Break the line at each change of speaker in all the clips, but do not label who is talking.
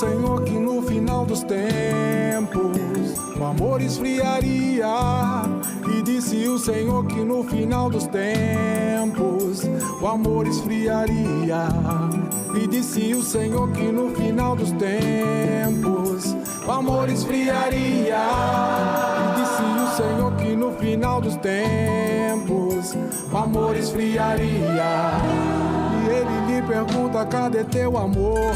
Senhor que no final dos tempos o amor esfriaria. E disse o Senhor que no final dos tempos o amor esfriaria. E disse o Senhor que no final dos tempos o amor esfriaria. E disse o Senhor que no final dos tempos o amor esfriaria. E ele lhe pergunta: cadê teu amor?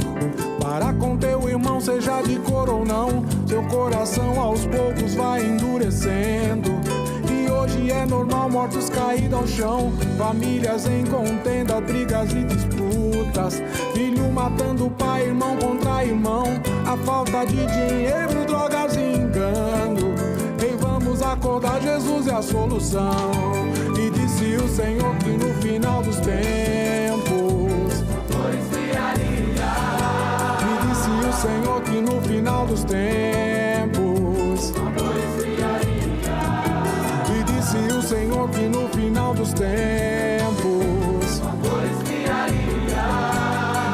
Para com teu irmão, seja de cor ou não, seu coração aos poucos vai endurecendo. E hoje é normal mortos caídos ao chão, famílias em contenda, brigas e disputas, filho matando pai, irmão contra irmão, a falta de dinheiro, drogas e engano. Ei, vamos acordar, Jesus é a solução. E disse o Senhor que no final dos tempos amor esfriaria. E disse o Senhor que no final dos tempos amor esfriaria. E disse o Senhor que no final dos tempos amor esfriaria.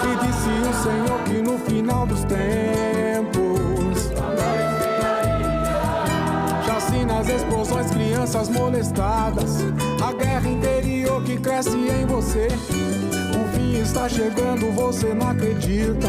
E disse o Senhor que no final dos tempos amor esfriaria. Já nas explosões, crianças molestadas, a guerra interior que cresce em você. O fim está chegando, você não acredita.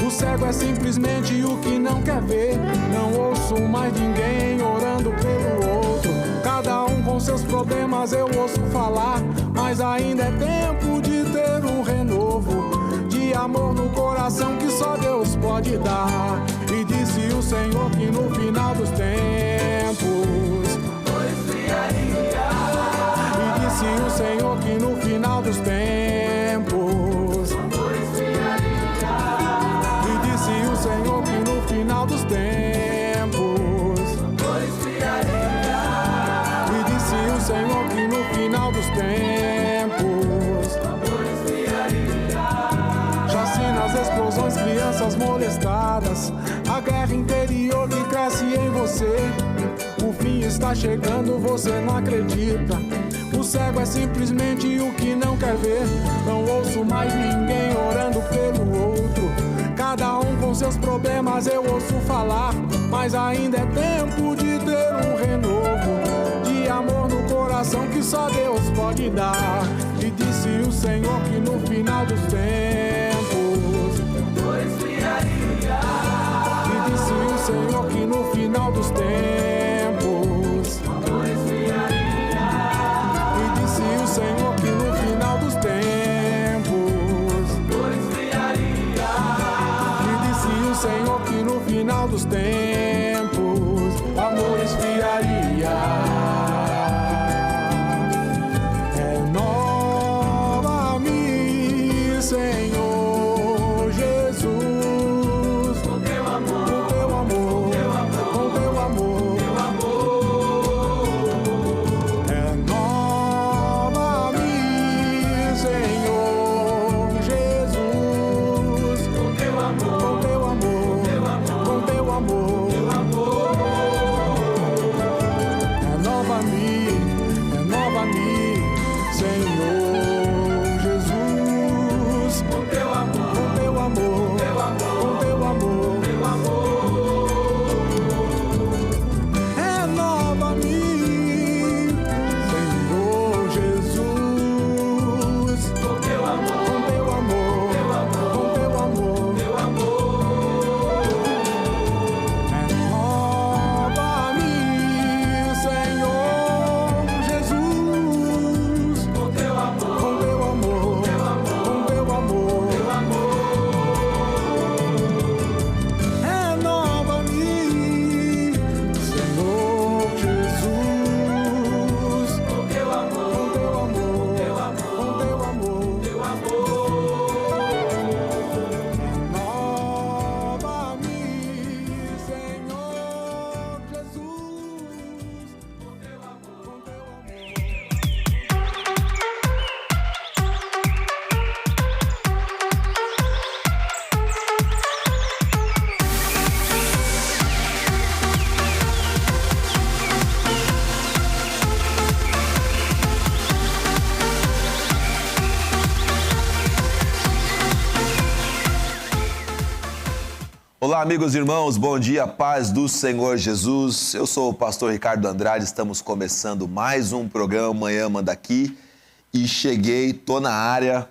O cego é simplesmente o que não quer ver. Não ouço mais ninguém orando pelo outro, cada um com seus problemas eu ouço falar. Mas ainda é tempo de ter um renovo de amor no coração que só Deus pode dar. E disse o Senhor que no final dos tempos amor esfriaria. E disse o Senhor que no final dos tempos amor esfriaria. E disse o Senhor que no final dos tempos amor esfriaria. E disse o Senhor que no final dos tempos amor esfriaria. Já se nas explosões, crianças molestadas, a guerra interior que cresce em você. O fim está chegando, você não acredita. O cego é simplesmente o que não quer ver. Não ouço mais ninguém orando pelo outro, cada um com seus problemas eu ouço falar. Mas ainda é tempo de ter um renovo de amor no coração que só Deus pode dar. E disse o Senhor que no final dos tempos amor esfriaria. E disse o Senhor que no final dos tempos amor esfriaria. E disse o Senhor que no final dos tempos amor esfriaria. E disse o Senhor que no final dos tempos amor esfriaria. Renova-me, Senhor Jesus, com teu amor, com teu amor, com teu amor, teu amor. Renova-me, Senhor Jesus, com teu amor, com teu amor, com teu amor.
Olá, amigos e irmãos, bom dia, paz do Senhor Jesus. Eu sou o pastor Ricardo Andrade, estamos começando mais um programa Manhã Manda Aqui e tô na área,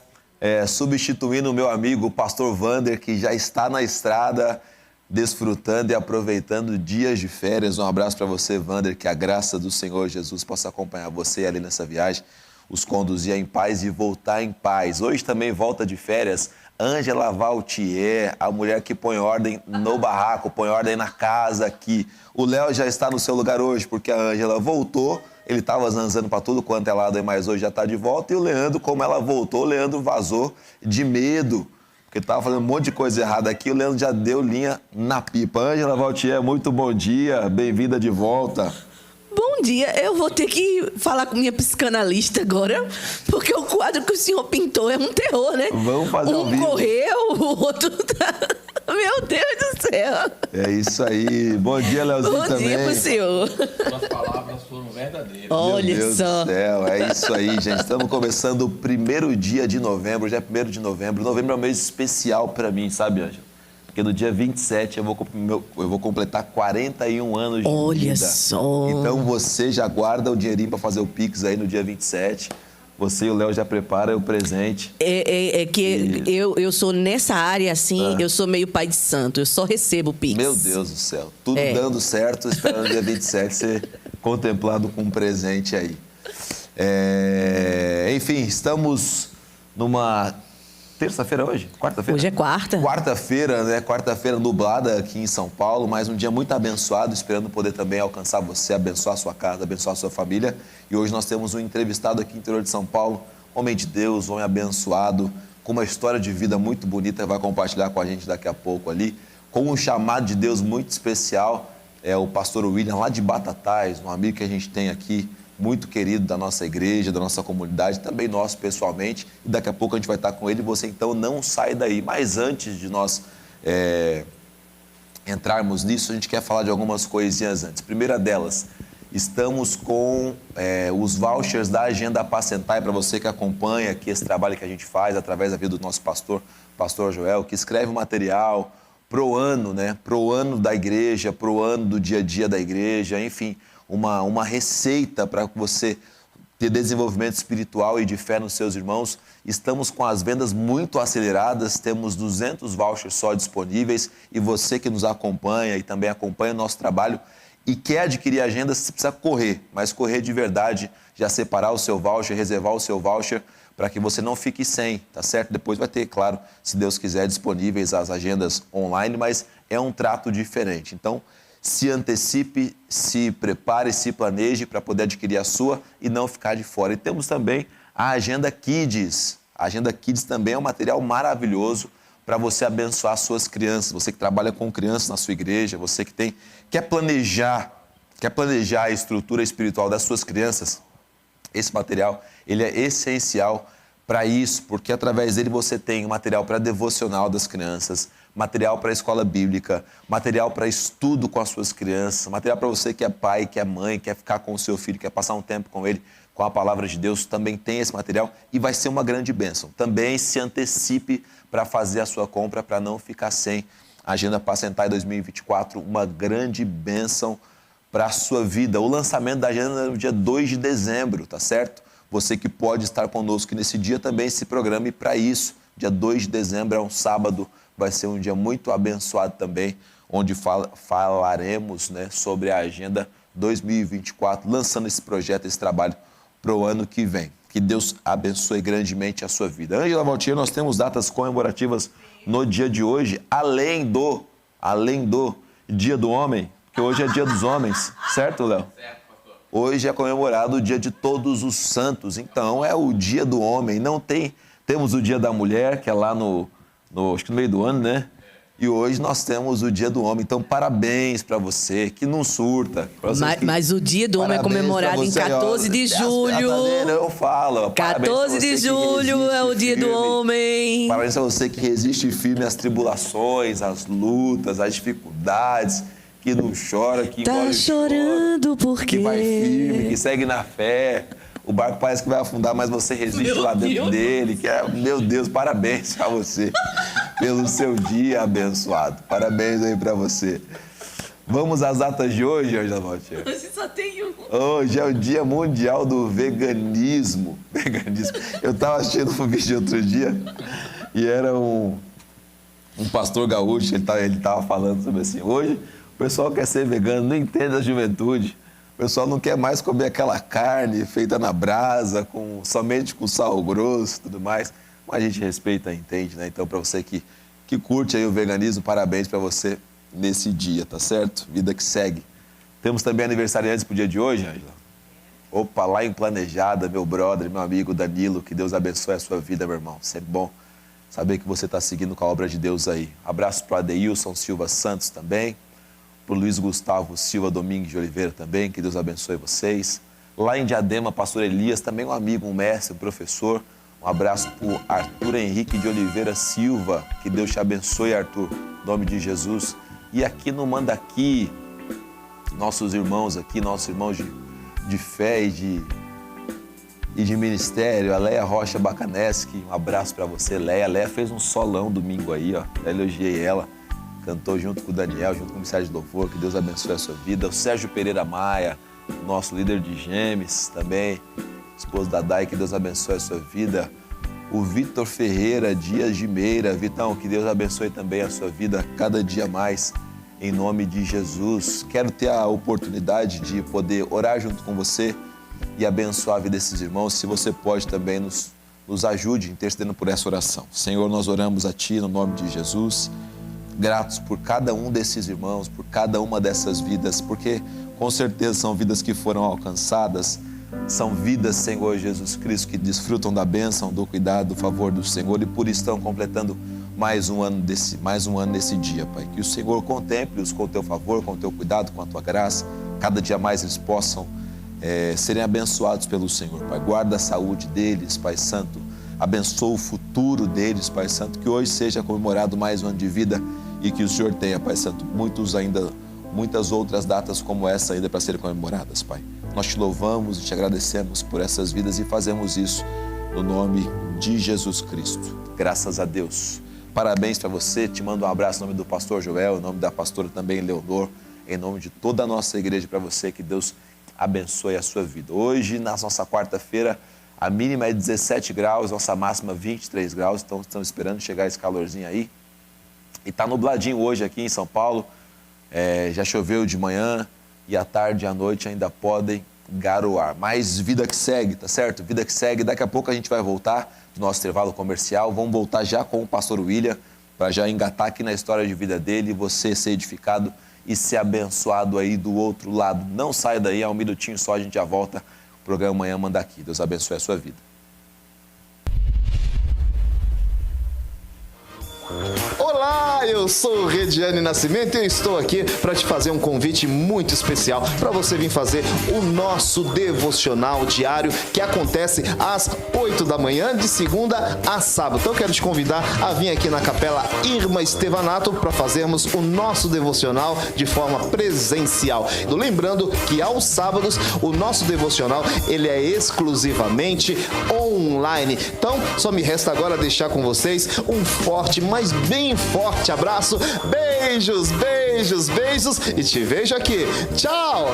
substituindo o meu amigo, o pastor Vander, que já está na estrada, desfrutando e aproveitando dias de férias. Um abraço para você, Vander, que a graça do Senhor Jesus possa acompanhar você ali nessa viagem, os conduzir em paz e voltar em paz. Hoje também volta de férias Ângela Valtier, a mulher que põe ordem no barraco, põe ordem na casa aqui. O Léo já está no seu lugar hoje, porque a Ângela voltou, ele estava zanzando para tudo quanto é lado, mas hoje já está de volta. E o Leandro, como ela voltou, o Leandro vazou de medo, porque estava fazendo um monte de coisa errada aqui, o Leandro já deu linha na pipa. Ângela Valtier, muito bom dia, bem-vinda de volta.
Bom dia, eu vou ter que falar com minha psicanalista agora, porque o quadro que o senhor pintou é um terror, né?
Vamos fazer ao vivo.
Um correu, o outro tá... Meu Deus do céu!
É isso aí. Bom dia, Leozinho, também.
Bom dia pro senhor.
Suas palavras foram verdadeiras.
Olha
Meu Deus
só.
do céu, é isso aí, gente. Estamos começando o primeiro dia de novembro, já é 1º de novembro. Novembro é um mês especial para mim, sabe, Ângela? Porque no dia 27 eu vou completar 41 anos de vida.
Olha só.
Então você já guarda o dinheirinho para fazer o Pix aí no dia 27. Você e o Léo já preparam o presente.
Eu sou nessa área, assim, eu sou meio pai de santo. Eu só recebo Pix.
Meu Deus do céu. Tudo dando certo, esperando o dia 27 ser contemplado com um presente aí. Enfim, estamos numa... terça-feira hoje? Quarta-feira?
Hoje é quarta.
Quarta-feira, né? Quarta-feira nublada aqui em São Paulo, mas um dia muito abençoado, esperando poder também alcançar você, abençoar a sua casa, abençoar a sua família. E hoje nós temos um entrevistado aqui no interior de São Paulo, homem de Deus, homem abençoado, com uma história de vida muito bonita, vai compartilhar com a gente daqui a pouco ali, com um chamado de Deus muito especial, é o pastor William, lá de Batatais, um amigo que a gente tem aqui, muito querido da nossa igreja, da nossa comunidade, também nosso pessoalmente, e daqui a pouco a gente vai estar com ele, você então não sai daí. Mas antes de nós entrarmos nisso, a gente quer falar de algumas coisinhas antes. Primeira delas, estamos com os vouchers da Agenda Apacentai, para você que acompanha aqui esse trabalho que a gente faz através da vida do nosso pastor Joel, que escreve o material pro ano, né? Pro ano da igreja, pro ano do dia a dia da igreja, enfim, uma receita para você ter desenvolvimento espiritual e de fé nos seus irmãos. Estamos com as vendas muito aceleradas, temos 200 vouchers só disponíveis e você que nos acompanha e também acompanha o nosso trabalho e quer adquirir agenda, você precisa correr, mas correr de verdade, já separar o seu voucher, reservar o seu voucher para que você não fique sem, tá certo? Depois vai ter, claro, se Deus quiser, disponíveis as agendas online, mas é um trato diferente. Então, se antecipe, se prepare, se planeje para poder adquirir a sua e não ficar de fora. E temos também a Agenda Kids. A Agenda Kids também é um material maravilhoso para você abençoar suas crianças. Você que trabalha com crianças na sua igreja, você que quer planejar a estrutura espiritual das suas crianças. Esse material, ele é essencial para isso, porque através dele você tem material para devocional das crianças, material para a escola bíblica, material para estudo com as suas crianças, material para você que é pai, que é mãe, quer ficar com o seu filho, quer passar um tempo com ele, com a palavra de Deus, também tem esse material e vai ser uma grande bênção. Também se antecipe para fazer a sua compra, para não ficar sem. Agenda Apacentai 2024, uma grande bênção para a sua vida. O lançamento da agenda é no dia 2 de dezembro, tá certo? Você que pode estar conosco nesse dia também se programe para isso. Dia 2 de dezembro é um sábado, vai ser um dia muito abençoado também, onde falaremos, né, sobre a Agenda 2024, lançando esse projeto, esse trabalho para o ano que vem. Que Deus abençoe grandemente a sua vida. Ângela Valtier, nós temos datas comemorativas no dia de hoje, além do Dia do Homem, que hoje é Dia dos Homens, certo, Léo?
Certo, pastor.
Hoje é comemorado o Dia de Todos os Santos, então é o Dia do Homem. Temos o Dia da Mulher, que é lá acho que no meio do ano, né? E hoje nós temos o Dia do Homem. Então, parabéns para você, que não surta.
Mas o Dia do Homem é comemorado em 14 de julho.
Eu falo.
14 de julho é o Dia do Homem.
Parabéns a você que resiste firme às tribulações, às lutas, às dificuldades, que não chora, que
tá chorando porque...
Que vai firme, que segue na fé. O barco parece que vai afundar, mas você resiste lá dentro dele. Meu Deus, parabéns a você. pelo seu dia abençoado. Parabéns aí para você. Vamos às datas de hoje, Angela Maltier?
Hoje só tem um.
Hoje é o Dia Mundial do Veganismo. Eu estava assistindo um vídeo outro dia e era um pastor gaúcho, ele tava falando sobre assim, hoje o pessoal quer ser vegano, não entende a juventude. O pessoal não quer mais comer aquela carne feita na brasa, somente com sal grosso e tudo mais. Mas a gente respeita, entende, né? Então, para você que curte aí o veganismo, parabéns para você nesse dia, tá certo? Vida que segue. Temos também aniversariantes pro dia de hoje, Ângela? Opa, lá em Planejada, meu brother, meu amigo Danilo, que Deus abençoe a sua vida, meu irmão. Sempre bom saber que você está seguindo com a obra de Deus aí. Abraço para Adeilson Silva Santos também, para o Luiz Gustavo Silva Domingues de Oliveira também, que Deus abençoe vocês. Lá em Diadema, pastor Elias, também um amigo, um mestre, um professor. Um abraço para o Arthur Henrique de Oliveira Silva, que Deus te abençoe, Arthur, em nome de Jesus. E aqui no Mandaqui, nossos irmãos de fé e de ministério, a Leia Rocha Bacaneschi, um abraço para você, Leia. A Leia fez um solão domingo aí, ó, eu elogiei ela, cantou junto com o Daniel, junto com o Ministério de Louvor, que Deus abençoe a sua vida. O Sérgio Pereira Maia, nosso líder de Gêmeos também, esposo da Dai, que Deus abençoe a sua vida. O Vitor Ferreira Dias de Meira, Vitão, que Deus abençoe também a sua vida cada dia mais, em nome de Jesus. Quero ter a oportunidade de poder orar junto com você e abençoar a vida desses irmãos. Se você pode também nos ajude intercedendo por essa oração. Senhor, nós oramos a Ti no nome de Jesus, gratos por cada um desses irmãos, por cada uma dessas vidas, porque com certeza são vidas que foram alcançadas, são vidas, Senhor Jesus Cristo, que desfrutam da bênção, do cuidado, do favor do Senhor e por isso estão completando mais um ano nesse dia, Pai. Que o Senhor contemple-os com o Teu favor, com o Teu cuidado, com a Tua graça. Cada dia mais eles possam serem abençoados pelo Senhor, Pai. Guarda a saúde deles, Pai Santo. Abençoa o futuro deles, Pai Santo. Que hoje seja comemorado mais um ano de vida e que o Senhor tenha, Pai Santo, muitas outras datas como essa ainda para serem comemoradas, Pai. Nós te louvamos e te agradecemos por essas vidas e fazemos isso no nome de Jesus Cristo. Graças a Deus. Parabéns para você, te mando um abraço em nome do pastor Joel, em nome da pastora também Leonor, em nome de toda a nossa igreja para você, que Deus abençoe a sua vida. Hoje, na nossa quarta-feira, a mínima é 17 graus, nossa máxima 23 graus, então estamos esperando chegar esse calorzinho aí. E está nubladinho hoje aqui em São Paulo, já choveu de manhã e à tarde e à noite ainda podem garoar. Mas vida que segue, tá certo? Vida que segue. Daqui a pouco a gente vai voltar do nosso intervalo comercial. Vamos voltar já com o pastor William, para já engatar aqui na história de vida dele, você ser edificado e ser abençoado aí do outro lado. Não saia daí, é um minutinho só, a gente já volta. O programa amanhã manda aqui. Deus abençoe a sua vida.
Olá, eu sou o Rediane Nascimento e eu estou aqui para te fazer um convite muito especial para você vir fazer o nosso devocional diário que acontece às 8 da manhã, de segunda a sábado. Então eu quero te convidar a vir aqui na Capela Irma Estevanato para fazermos o nosso devocional de forma presencial. Lembrando que aos sábados o nosso devocional ele é exclusivamente online. Então só me resta agora deixar com vocês um forte, mas bem forte abraço. Beijos, beijos, beijos e te vejo aqui. Tchau!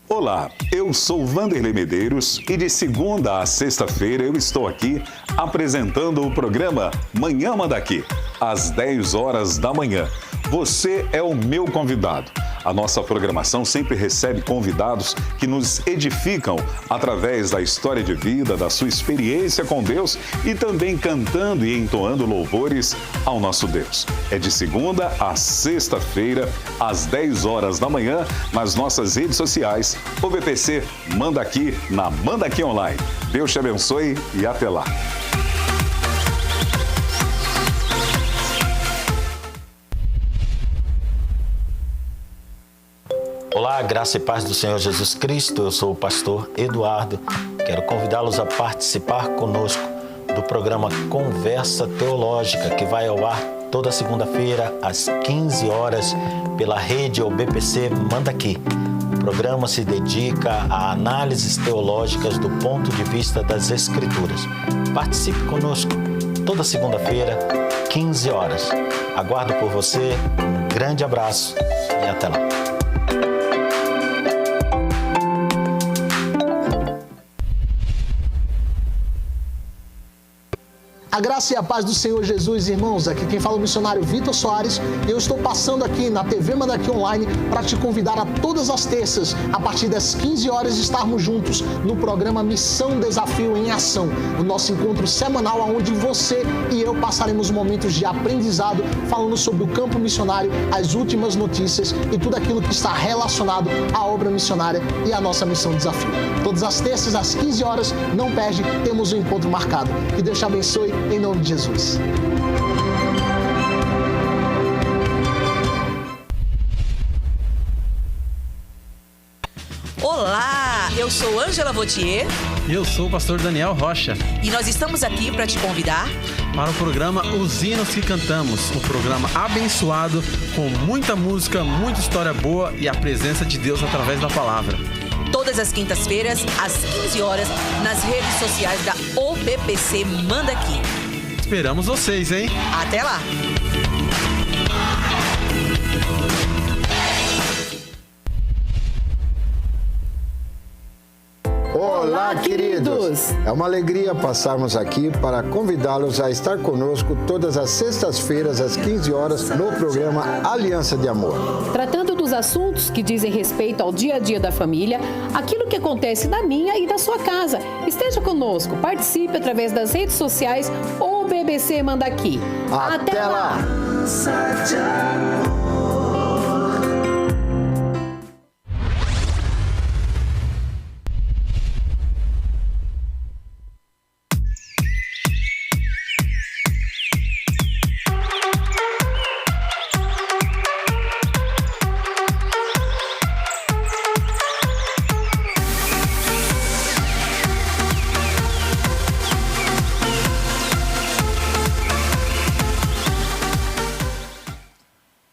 Olá, eu sou Vanderlei Medeiros e de segunda a sexta-feira eu estou aqui apresentando o programa Manhã Manda Aqui, às 10 horas da manhã. Você é o meu convidado. A nossa programação sempre recebe convidados que nos edificam através da história de vida, da sua experiência com Deus e também cantando e entoando louvores ao nosso Deus. É de segunda a sexta-feira, às 10 horas da manhã, nas nossas redes sociais, o BPC Manda Aqui na Manda Aqui Online. Deus te abençoe e até lá.
Olá, graça e paz do Senhor Jesus Cristo. Eu sou o pastor Eduardo. Quero convidá-los a participar conosco do programa Conversa Teológica, que vai ao ar toda segunda-feira às 15 horas pela rede ou BPC Manda Aqui. O programa se dedica a análises teológicas do ponto de vista das Escrituras. Participe conosco toda segunda-feira, 15 horas. Aguardo por você, um grande abraço e até lá.
A graça e a paz do Senhor Jesus, irmãos. Aqui quem fala é o missionário Vitor Soares. E eu estou passando aqui na TV Mandaqui Online para te convidar a todas as terças, a partir das 15 horas, estarmos juntos no programa Missão Desafio em Ação. O nosso encontro semanal onde você e eu passaremos momentos de aprendizado, falando sobre o campo missionário, as últimas notícias e tudo aquilo que está relacionado à obra missionária e à nossa Missão Desafio. Todas as terças, às 15 horas, não perde, temos um encontro marcado. Que Deus te abençoe. Em nome de Jesus.
Olá, eu sou Ângela Vautier.
E eu sou o pastor Daniel Rocha.
E nós estamos aqui para te convidar
para o programa Os Hinos que Cantamos, um programa abençoado com muita música, muita história boa e a presença de Deus através da palavra.
Todas as quintas-feiras, às 15 horas, nas redes sociais da OBPC Mandaqui.
Esperamos vocês, hein?
Até lá!
Olá, queridos! É uma alegria passarmos aqui para convidá-los a estar conosco todas as sextas-feiras, às 15 horas, no programa Aliança de Amor.
Tratando dos assuntos que dizem respeito ao dia a dia da família, aquilo que acontece na minha e na sua casa. Esteja conosco, participe através das redes sociais ou BBC Mandaqui.
Até lá!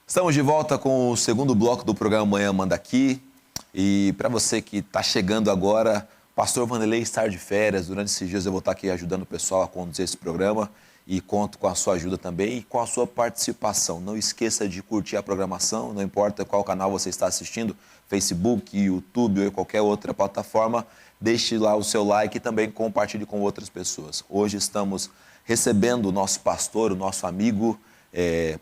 Estamos de volta com o segundo bloco do programa Manhã Manda Aqui. E para você que está chegando agora, o pastor Vanderlei está de férias. Durante esses dias eu vou estar aqui ajudando o pessoal a conduzir esse programa e conto com a sua ajuda também e com a sua participação. Não esqueça de curtir a programação, não importa qual canal você está assistindo, Facebook, YouTube ou qualquer outra plataforma, deixe lá o seu like e também compartilhe com outras pessoas. Hoje estamos recebendo o nosso pastor, o nosso amigo,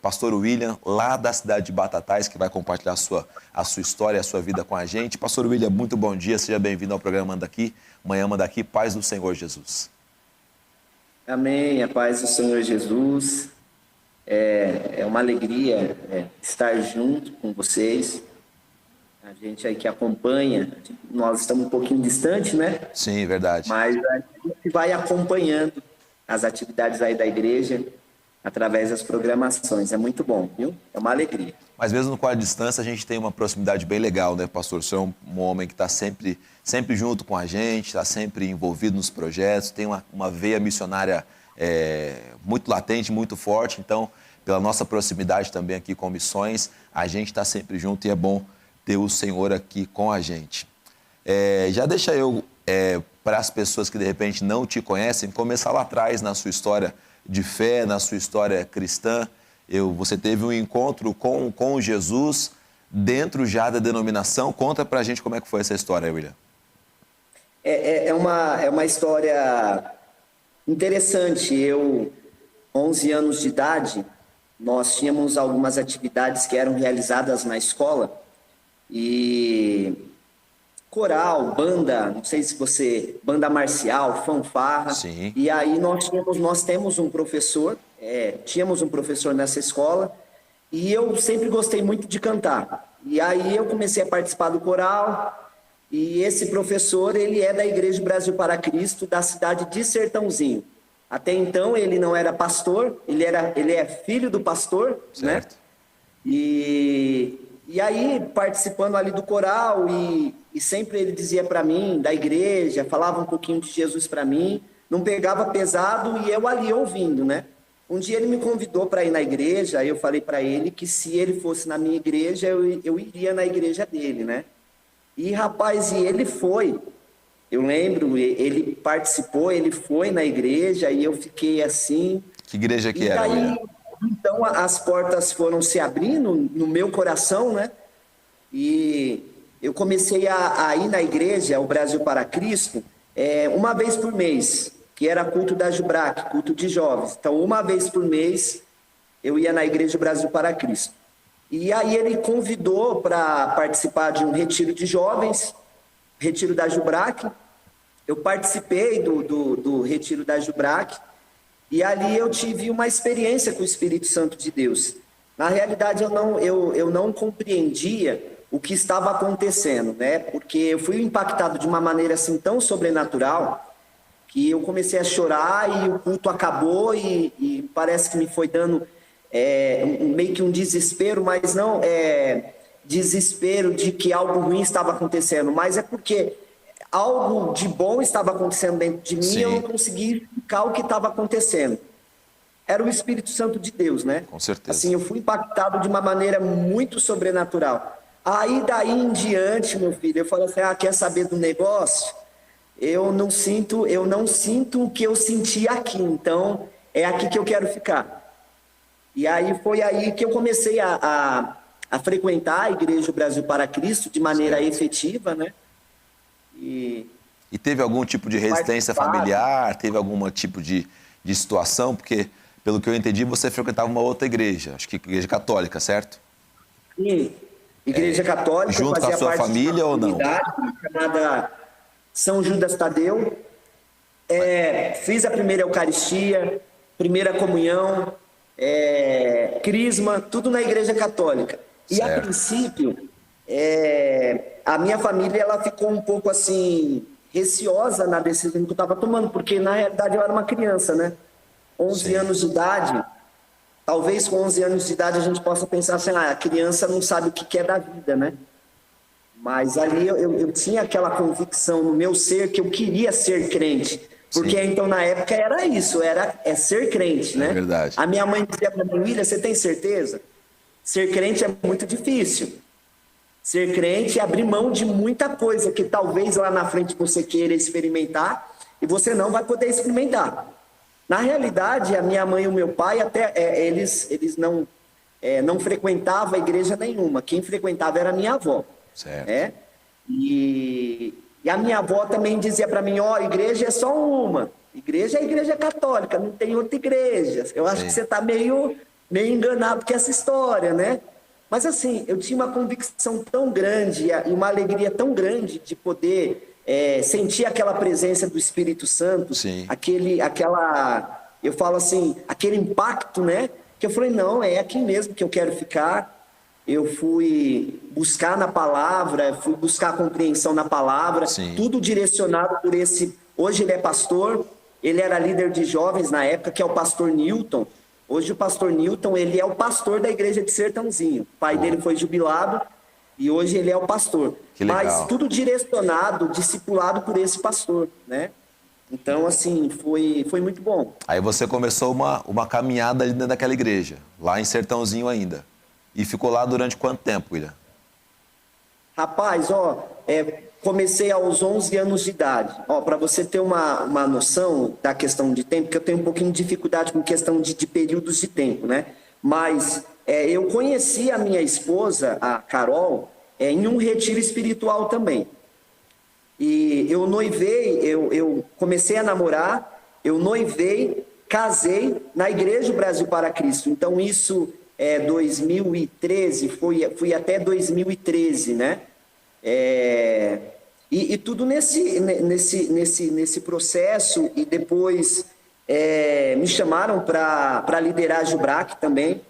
pastor William, lá da cidade de Batatais, que vai compartilhar a sua história, a sua vida com a gente. Pastor William, muito bom dia, seja bem-vindo ao programa Manda Aqui, Manhã Manda Aqui, paz do Senhor Jesus.
Amém, a paz do Senhor Jesus. É uma alegria estar junto com vocês. A gente aí que acompanha, nós estamos um pouquinho distante, né?
Sim, verdade.
Mas a gente vai acompanhando as atividades aí da igreja, através das programações. É muito bom, viu? É uma alegria.
Mas mesmo com a distância, a gente tem uma proximidade bem legal, né, pastor? O senhor é um homem que está sempre junto com a gente, está sempre envolvido nos projetos, tem uma veia missionária muito latente, muito forte. Então, pela nossa proximidade também aqui com missões, a gente está sempre junto e é bom ter o Senhor aqui com a gente. Já deixa eu, para as pessoas que de repente não te conhecem, começar lá atrás na sua história de fé, na sua história cristã. Você teve um encontro com Jesus dentro já da denominação. Conta pra gente como é que foi essa história, William.
É uma história interessante. Eu, 11 anos de idade, nós tínhamos algumas atividades que eram realizadas na escola. E coral, banda, não sei se você... Banda marcial, fanfarra.
Sim.
E aí nós temos um professor, tínhamos um professor nessa escola, e eu sempre gostei muito de cantar. E aí eu comecei a participar do coral, e esse professor, ele é da Igreja Brasil para Cristo, da cidade de Sertãozinho. Até então ele não era pastor, ele é filho do pastor,
certo,
né? E aí, participando ali do coral, e sempre ele dizia para mim, da igreja, falava um pouquinho de Jesus para mim, não pegava pesado e eu ali ouvindo, né? Um dia ele me convidou para ir na igreja, aí eu falei para ele que se ele fosse na minha igreja, eu iria na igreja dele, né? E, rapaz, ele foi. Eu lembro, ele participou, ele foi na igreja e eu fiquei assim...
Que igreja que
e
era,
daí,
William?
então, as portas foram se abrindo no meu coração, né? E eu comecei a ir na igreja, o Brasil para Cristo, uma vez por mês, que era culto da Jubrac, culto de jovens. Então, uma vez por mês, eu ia na igreja Brasil para Cristo. E aí ele convidou para participar de um retiro de jovens, retiro da Jubrac. Eu participei do retiro da Jubrac, e ali eu tive uma experiência com o Espírito Santo de Deus. Na realidade, eu não compreendia o que estava acontecendo, né? Porque eu fui impactado de uma maneira assim tão sobrenatural que eu comecei a chorar e o culto acabou e parece que me foi dando meio que um desespero, mas não desespero de que algo ruim estava acontecendo, mas é porque algo de bom estava acontecendo dentro de mim. Sim. E eu não consegui explicar o que estava acontecendo. Era o Espírito Santo de Deus, né?
Com certeza.
Assim, eu fui impactado de uma maneira muito sobrenatural. Aí, daí em diante, meu filho, eu falei assim, quer saber do negócio? Eu não sinto o que eu senti aqui, então é aqui que eu quero ficar. E aí foi aí que eu comecei a frequentar a Igreja Brasil para Cristo de maneira efetiva, né? E
teve algum tipo de resistência familiar? Teve algum tipo de situação? Porque, pelo que eu entendi, você frequentava uma outra igreja, acho que igreja católica, certo?
Sim, igreja católica.
Junto com a sua família ou não?
Chamada São Judas Tadeu. Fiz a primeira Eucaristia, primeira comunhão, crisma, tudo na igreja católica. E a princípio, a minha família ela ficou um pouco assim receosa na decisão que eu estava tomando, porque na realidade eu era uma criança, né? 11 anos de idade. Talvez com 11 anos de idade a gente possa pensar assim, a criança não sabe o que é da vida, né? Mas ali eu tinha aquela convicção no meu ser que eu queria ser crente. Porque então na época era isso, é ser crente, né?
É verdade.
A minha mãe dizia para mim, William, você tem certeza? Ser crente é muito difícil. Ser crente é abrir mão de muita coisa que talvez lá na frente você queira experimentar e você não vai poder experimentar. Na realidade, a minha mãe e o meu pai, até eles não frequentavam a igreja nenhuma. Quem frequentava era a minha avó.
Certo.
E a minha avó também dizia para mim, igreja é só uma. Igreja é a igreja católica, não tem outra igreja. Eu acho que você está meio enganado com essa história, né? Mas assim, eu tinha uma convicção tão grande e uma alegria tão grande de poder sentir aquela presença do Espírito Santo, eu falo assim, aquele impacto, né? Que eu falei, não, é aqui mesmo que eu quero ficar. Eu fui buscar na palavra, fui buscar a compreensão na palavra, tudo direcionado por esse... Hoje ele é pastor, ele era líder de jovens na época, que é o pastor Newton. Hoje o pastor Newton, ele é o pastor da igreja de Sertãozinho. O pai dele foi jubilado e hoje ele é o pastor. Mas tudo direcionado, discipulado por esse pastor, né? Então, assim, foi muito bom.
Aí você começou uma caminhada ali dentro daquela igreja, lá em Sertãozinho ainda. E ficou lá durante quanto tempo, William?
Rapaz, comecei aos 11 anos de idade. Para você ter uma noção da questão de tempo, que eu tenho um pouquinho de dificuldade com questão de períodos de tempo, né? Mas eu conheci a minha esposa, a Carol, em um retiro espiritual também. E eu noivei, eu comecei a namorar, eu noivei, casei na Igreja Brasil para Cristo. Então isso 2013, fui até 2013, né? E tudo nesse processo, e depois me chamaram para liderar a Jubrac também,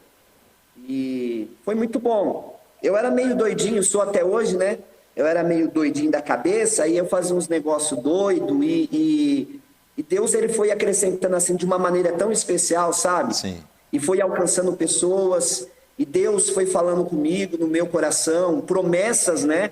e foi muito bom. Eu era meio doidinho, sou até hoje, né? Eu era meio doidinho da cabeça, aí eu fazia uns negócios doidos, e Deus ele foi acrescentando assim de uma maneira tão especial, sabe?
Sim.
E foi alcançando pessoas, e Deus foi falando comigo no meu coração, promessas, né?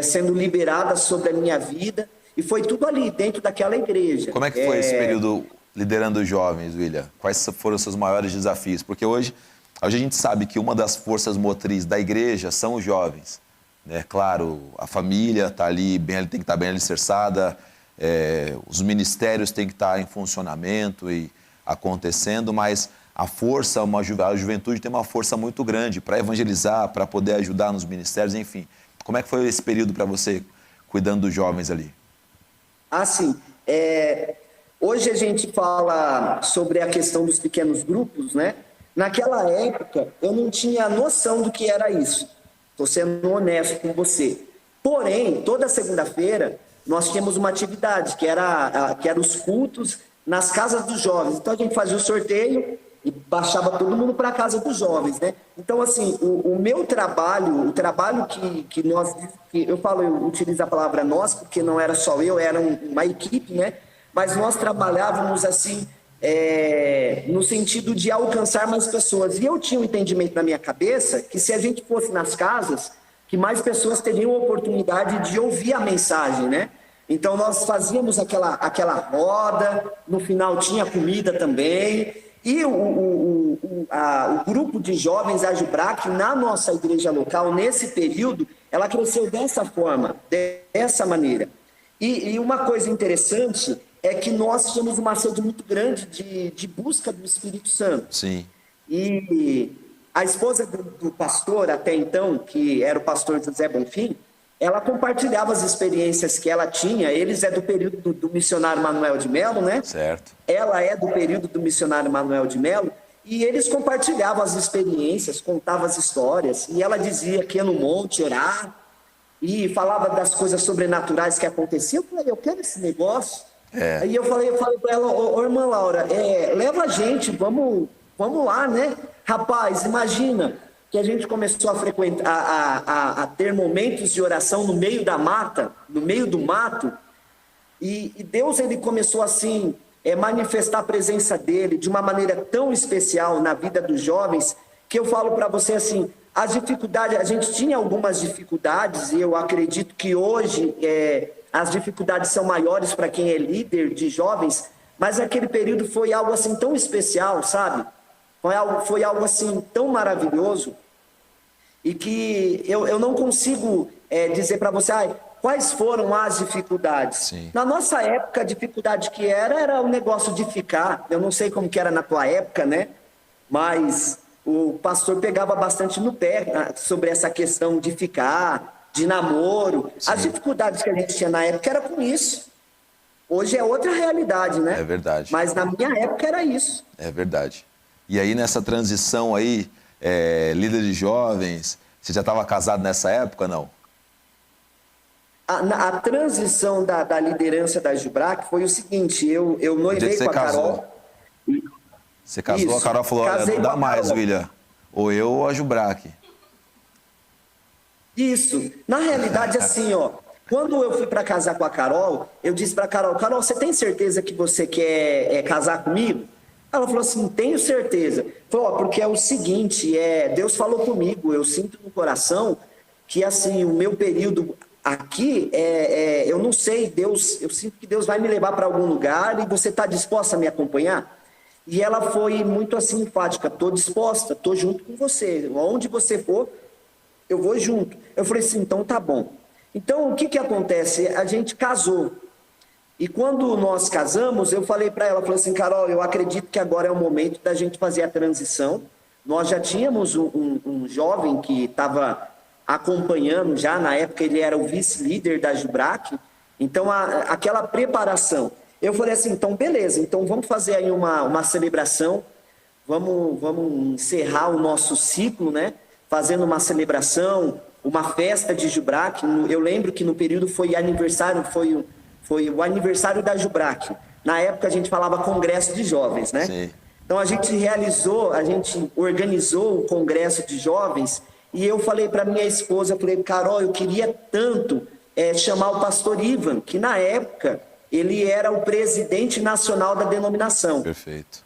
Sendo liberadas sobre a minha vida, e foi tudo ali, dentro daquela igreja.
Como é que foi esse período liderando os jovens, William? Quais foram os seus maiores desafios? Porque hoje a gente sabe que uma das forças motrizes da igreja são os jovens. né? Claro, a família tá ali, tem que estar bem alicerçada, os ministérios têm que estar em funcionamento e acontecendo, mas a força, a juventude tem uma força muito grande para evangelizar, para poder ajudar nos ministérios, enfim. Como é que foi esse período para você, cuidando dos jovens ali?
Assim, hoje a gente fala sobre a questão dos pequenos grupos, né? Naquela época, eu não tinha noção do que era isso. Estou sendo honesto com você. Porém, toda segunda-feira, nós tínhamos uma atividade, que era os cultos nas casas dos jovens. Então, a gente fazia o sorteio e baixava todo mundo para a casa dos jovens, né? Então, assim, o meu trabalho, o trabalho que nós... eu utilizo a palavra nós, porque não era só eu, era uma equipe, né? Mas nós trabalhávamos, assim, no sentido de alcançar mais pessoas. E eu tinha um entendimento na minha cabeça que se a gente fosse nas casas, que mais pessoas teriam a oportunidade de ouvir a mensagem, né? Então, nós fazíamos aquela roda, no final tinha comida também... E o grupo de jovens Ajubrac, na nossa igreja local, nesse período, ela cresceu dessa forma, dessa maneira. E uma coisa interessante é que nós tínhamos uma sede muito grande de busca do Espírito Santo.
Sim.
E a esposa do pastor, até então, que era o pastor José Bonfim, ela compartilhava as experiências que ela tinha. Eles do período do missionário Manuel de Melo, né?
Certo.
Ela do período do missionário Manuel de Melo, e eles compartilhavam as experiências, contavam as histórias, e ela dizia que ia no monte orar, e falava das coisas sobrenaturais que aconteciam. Eu falei, eu quero esse negócio. Aí eu falei para ela, ô irmã Laura, leva a gente, vamos lá, né? Rapaz, imagina... que a gente começou a frequentar, a ter momentos de oração no meio da mata, no meio do mato, e Deus ele começou assim, manifestar a presença dele de uma maneira tão especial na vida dos jovens, que eu falo para você assim, as dificuldades, a gente tinha algumas dificuldades, e eu acredito que hoje as dificuldades são maiores para quem é líder de jovens, mas aquele período foi algo assim tão especial, sabe? Foi algo assim tão maravilhoso, e que eu não consigo dizer para você quais foram as dificuldades.
Sim.
Na nossa época, a dificuldade que era o negócio de ficar. Eu não sei como que era na tua época, né? Mas o pastor pegava bastante no pé sobre essa questão de ficar, de namoro.
Sim.
As dificuldades que a gente tinha na época era com isso. Hoje é outra realidade, né?
É verdade.
Mas na minha época era isso.
É verdade. E aí, nessa transição aí, líder de jovens, você já estava casado nessa época, não?
A transição da liderança da Ajubrac foi o seguinte, eu noivei com a Carol.
Você casou, isso. A Carol falou, não dá mais, William. Ou eu ou a Ajubrac.
Isso. Na realidade, assim, quando eu fui para casar com a Carol, eu disse para a Carol, você tem certeza que você quer casar comigo? Ela falou assim, tenho certeza. Falou, porque é o seguinte, Deus falou comigo, eu sinto no coração que assim, o meu período aqui, eu não sei, eu sinto que Deus vai me levar para algum lugar e você está disposta a me acompanhar? E ela foi muito assim enfática, estou disposta, estou junto com você, onde você for, eu vou junto. Eu falei assim, então tá bom. Então o que acontece? A gente casou. E quando nós casamos, eu falei para ela, falei assim, Carol, eu acredito que agora é o momento da gente fazer a transição. Nós já tínhamos um jovem que estava acompanhando, já na época ele era o vice-líder da Ajubrac, então aquela preparação. Eu falei assim, então beleza, então vamos fazer aí uma celebração, vamos encerrar o nosso ciclo, né? Fazendo uma celebração, uma festa de Ajubrac. Eu lembro que no período foi aniversário, foi o aniversário da Ajubrac. Na época a gente falava congresso de jovens, né?
Sim.
Então a gente organizou o congresso de jovens e eu falei para minha esposa, eu falei, Carol, eu queria tanto chamar o pastor Ivan, que na época ele era o presidente nacional da denominação.
Perfeito.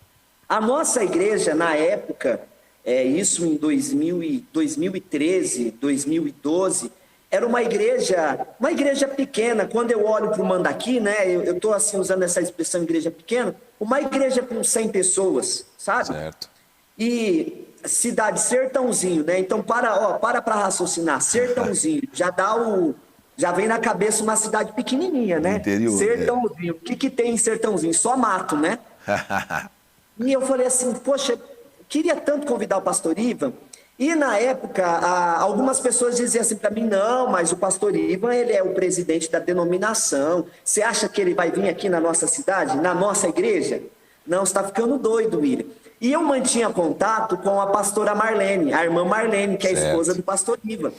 A nossa igreja, na época, isso em 2013, 2012, era uma igreja pequena. Quando eu olho para o Mandaqui, né, eu estou assim, usando essa expressão igreja pequena, uma igreja com 100 pessoas, sabe?
Certo.
E cidade Sertãozinho, né? Então para raciocinar. Sertãozinho, já vem na cabeça uma cidade pequenininha, né?
Interior,
Sertãozinho. O que tem em Sertãozinho? Só mato, né? E eu falei assim, poxa, queria tanto convidar o pastor Ivan. E na época, algumas pessoas diziam assim para mim, não, mas o pastor Ivan, ele é o presidente da denominação. Você acha que ele vai vir aqui na nossa cidade, na nossa igreja? Não, você está ficando doido, William. E eu mantinha contato com a pastora Marlene, a irmã Marlene, que é a esposa do pastor Ivan.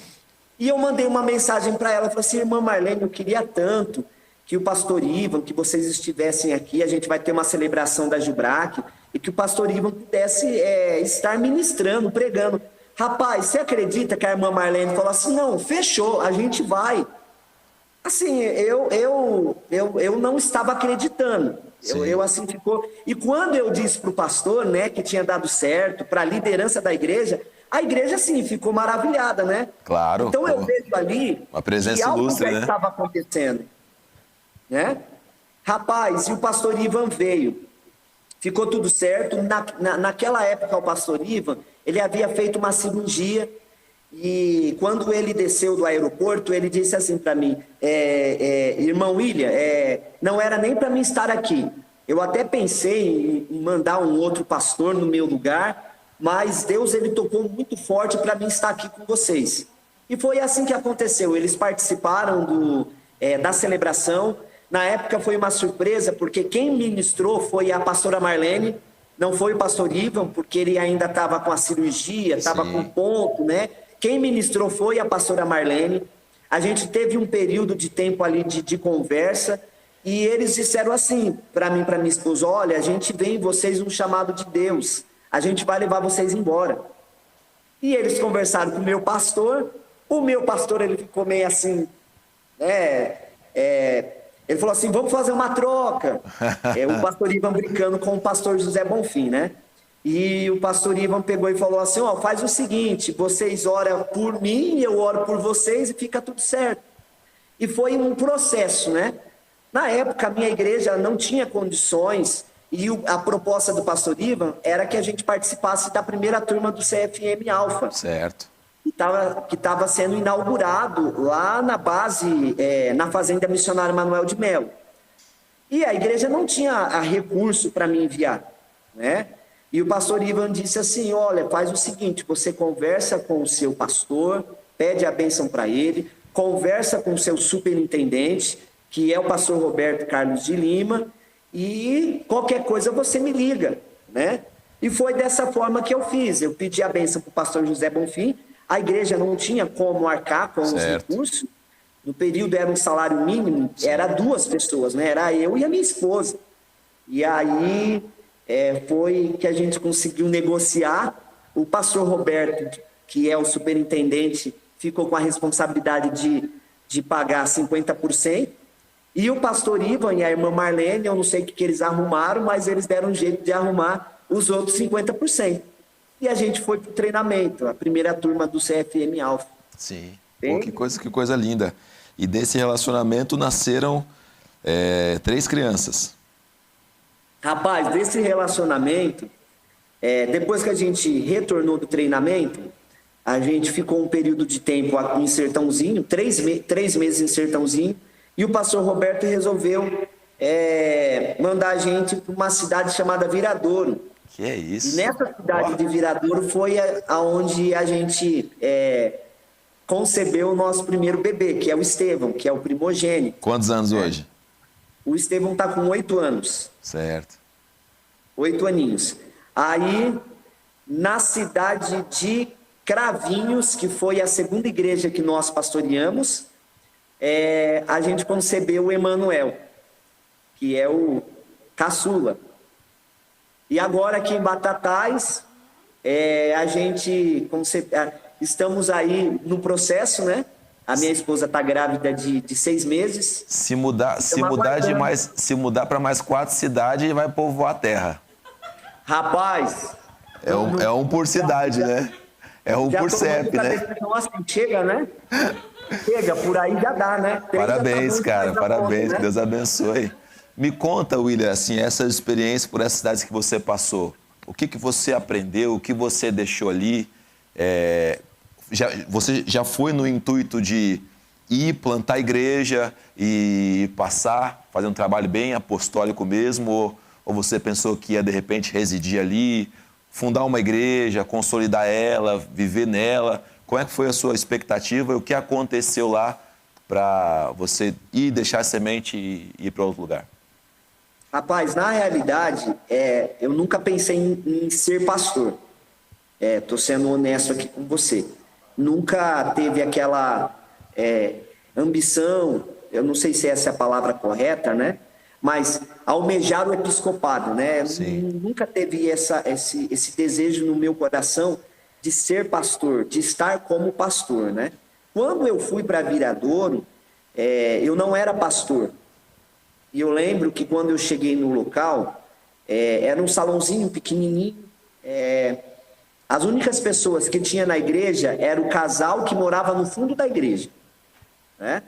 E eu mandei uma mensagem para ela, falei assim, irmã Marlene, eu queria tanto que o pastor Ivan, que vocês estivessem aqui, a gente vai ter uma celebração da Jubrac, e que o pastor Ivan pudesse estar ministrando, pregando. Rapaz, você acredita que a irmã Marlene falou assim, não, fechou, a gente vai. Assim, eu não estava acreditando. Eu assim ficou. E quando eu disse para o pastor, né, que tinha dado certo, para a liderança da igreja, a igreja, assim, ficou maravilhada, né?
Claro.
Então eu vejo ali
uma presença
que algo
ilustre,
já
né?
estava acontecendo, né? Rapaz, e o pastor Ivan veio. Ficou tudo certo. Naquela época, o pastor Ivan, ele havia feito uma cirurgia e quando ele desceu do aeroporto, ele disse assim para mim, irmão William, não era nem para mim estar aqui. Eu até pensei em mandar um outro pastor no meu lugar, mas Deus, ele tocou muito forte para mim estar aqui com vocês. E foi assim que aconteceu. Eles participaram da celebração. Na época foi uma surpresa, porque quem ministrou foi a pastora Marlene, não foi o pastor Ivan, porque ele ainda estava com a cirurgia, estava com ponto, né? Quem ministrou foi a pastora Marlene. A gente teve um período de tempo ali de conversa, e eles disseram assim para mim, para minha esposa, olha, a gente vê em vocês um chamado de Deus, a gente vai levar vocês embora. E eles conversaram com o meu pastor ele ficou meio assim, ele falou assim, vamos fazer uma troca. O pastor Ivan brincando com o pastor José Bonfim, né? E o pastor Ivan pegou e falou assim, faz o seguinte, vocês oram por mim, eu oro por vocês e fica tudo certo. E foi um processo, né? Na época, a minha igreja não tinha condições e a proposta do pastor Ivan era que a gente participasse da primeira turma do CFM Alfa.
Certo.
Que estava sendo inaugurado lá na base, na Fazenda Missionária Manuel de Melo. E a igreja não tinha recurso para me enviar, né? E o pastor Ivan disse assim, olha, faz o seguinte, você conversa com o seu pastor, pede a bênção para ele, conversa com o seu superintendente, que é o pastor Roberto Carlos de Lima, e qualquer coisa você me liga, né? E foi dessa forma que eu fiz. Eu pedi a bênção para o pastor José Bonfim. A igreja não tinha como arcar com os recursos. No período era um salário mínimo, era 2 pessoas, né? Era eu e a minha esposa. E aí foi que a gente conseguiu negociar. O pastor Roberto, que é o superintendente, ficou com a responsabilidade de pagar 50%. E o pastor Ivan e a irmã Marlene, eu não sei o que eles arrumaram, mas eles deram um jeito de arrumar os outros 50%. E a gente foi para o treinamento, a primeira turma do CFM Alfa.
Sim. Pô, que coisa linda. E desse relacionamento nasceram 3 crianças.
Rapaz, desse relacionamento, depois que a gente retornou do treinamento, a gente ficou um período de tempo em Sertãozinho, 3 meses em Sertãozinho, e o pastor Roberto resolveu mandar a gente para uma cidade chamada Viradouro.
Que é isso?
E nessa cidade de Viradouro foi aonde a gente concebeu o nosso primeiro bebê, que é o Estevão, que é o primogênito.
Quantos anos hoje?
O Estevão está com 8 anos.
Certo.
8 aninhos. Aí, na cidade de Cravinhos, que foi a segunda igreja que nós pastoreamos, a gente concebeu o Emanuel, que é o caçula. E agora aqui em Batatais, a gente estamos aí no processo, né? A minha esposa está grávida de 6 meses.
Se mudar para mais 4 cidades, vai povoar a terra.
Rapaz...
É um por cidade, né? É um por CEP, né?
Assim, chega, né? Chega, por aí já dá, né?
Parabéns, cara, parabéns,
conta, né?
Que Deus abençoe. Me conta, William, assim, essa experiência por essas cidades que você passou. O que você aprendeu, o que você deixou ali? Você já foi no intuito de ir plantar igreja e passar, fazer um trabalho bem apostólico mesmo? Ou você pensou que ia, de repente, residir ali, fundar uma igreja, consolidar ela, viver nela? Como é que foi a sua expectativa e o que aconteceu lá para você ir deixar a semente e ir para outro lugar?
Rapaz, na realidade, eu nunca pensei em ser pastor. Estou sendo honesto aqui com você. Nunca teve aquela ambição, eu não sei se essa é a palavra correta, né? Mas almejar o episcopado, né? Nunca teve esse desejo no meu coração de ser pastor, de estar como pastor, né? Quando eu fui para Viradouro, eu não era pastor. E eu lembro que quando eu cheguei no local, era um salãozinho pequenininho. As únicas pessoas que tinha na igreja era o casal que morava no fundo da igreja, né?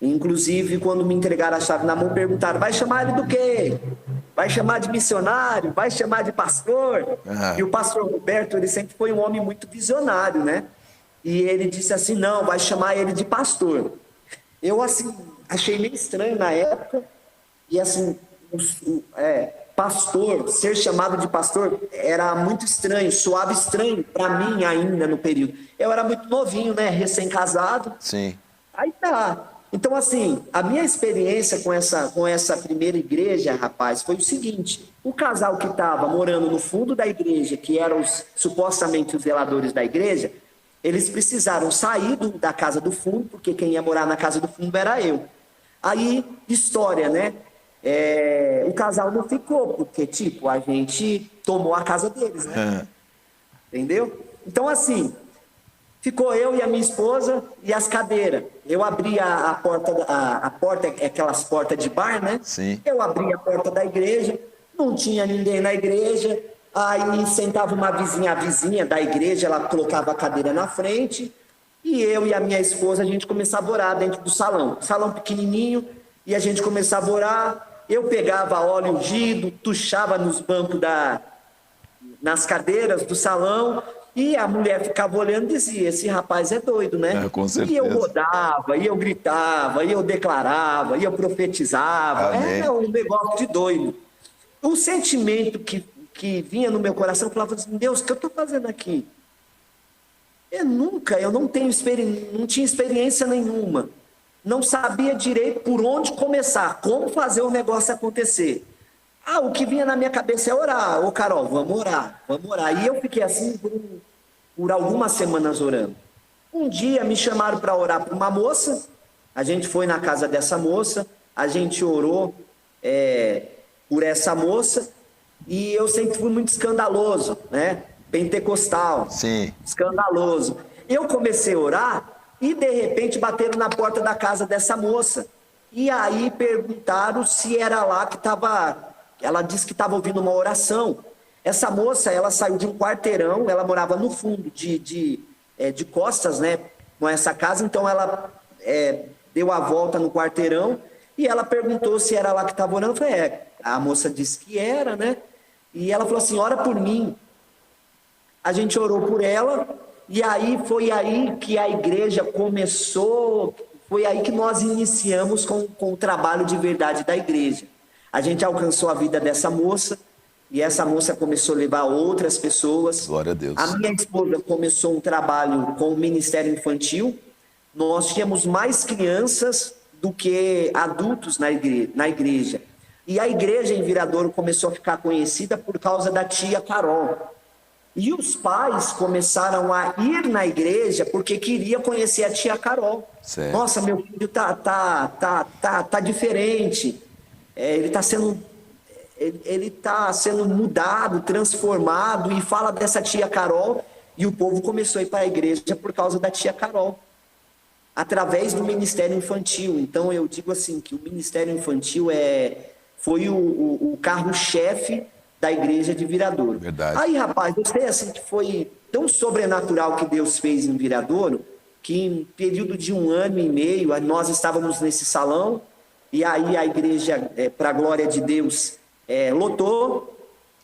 Inclusive, quando me entregaram a chave na mão, perguntaram: vai chamar ele do quê? Vai chamar de missionário? Vai chamar de pastor? E o pastor Roberto, ele sempre foi um homem muito visionário, né? E ele disse assim: não, vai chamar ele de pastor. Eu, assim, achei meio estranho na época. E, assim, pastor, ser chamado de pastor, era muito estranho, soava estranho para mim ainda no período. Eu era muito novinho, né? Recém-casado.
Sim.
Aí tá. Então, assim, a minha experiência com essa primeira igreja, rapaz, foi o seguinte: o casal que estava morando no fundo da igreja, que eram supostamente os zeladores da igreja, eles precisaram sair da casa do fundo, porque quem ia morar na casa do fundo era eu. Aí, história, né? O casal não ficou, porque, tipo, a gente tomou a casa deles, né? Entendeu? Então, assim, ficou eu e a minha esposa e as cadeiras. Eu abri a porta, aquelas portas de bar, né?
Sim.
Eu abri a porta da igreja, não tinha ninguém na igreja. Aí sentava uma vizinha, a vizinha da igreja, ela colocava a cadeira na frente. E eu e a minha esposa, a gente começava a orar dentro do salão. Salão pequenininho, e a gente começava a orar. Eu pegava óleo ungido, tuchava nos bancos nas cadeiras do salão. E a mulher ficava olhando e dizia: esse rapaz é doido, né?
Com certeza.
E eu rodava, e eu gritava, e eu declarava, e eu profetizava.
Amém.
Um negócio de doido. O sentimento que vinha no meu coração, eu falava assim: Deus, o que eu estou fazendo aqui? Eu não tinha experiência nenhuma. Não sabia direito por onde começar, como fazer o negócio acontecer. O que vinha na minha cabeça é orar. Ô, Carol, vamos orar. E eu fiquei assim por algumas semanas orando. Um dia me chamaram para orar por uma moça. A gente foi na casa dessa moça. A gente orou por essa moça. E eu sempre fui muito escandaloso, né? Pentecostal.
Sim.
Escandaloso. Eu comecei a orar e, de repente, bateram na porta da casa dessa moça. E aí perguntaram se era lá que estava... Ela disse que estava ouvindo uma oração. Essa moça, ela saiu de um quarteirão, ela morava no fundo de costas, né, com essa casa. Então, ela deu a volta no quarteirão e ela perguntou se era lá que estava orando. Eu falei: a moça disse que era, né? E ela falou assim: ora por mim. A gente orou por ela e aí foi aí que a igreja começou, foi aí que nós iniciamos com o trabalho de verdade da igreja. A gente alcançou a vida dessa moça e essa moça começou a levar outras pessoas.
Glória a Deus.
A minha esposa começou um trabalho com o Ministério Infantil. Nós tínhamos mais crianças do que adultos na igreja. E a igreja em Viradouro começou a ficar conhecida por causa da tia Carol. E os pais começaram a ir na igreja porque queria conhecer a tia Carol.
Certo.
Nossa, meu filho tá diferente. Ele está sendo mudado, transformado, e fala dessa tia Carol, e o povo começou a ir para a igreja por causa da tia Carol, através do Ministério Infantil. Então eu digo assim, que o Ministério Infantil foi o carro-chefe da igreja de Viradouro.
Verdade.
Aí, rapaz, eu sei assim que foi tão sobrenatural que Deus fez em Viradouro, que em período de 1 ano e meio, nós estávamos nesse salão. E aí a igreja, para a glória de Deus, lotou.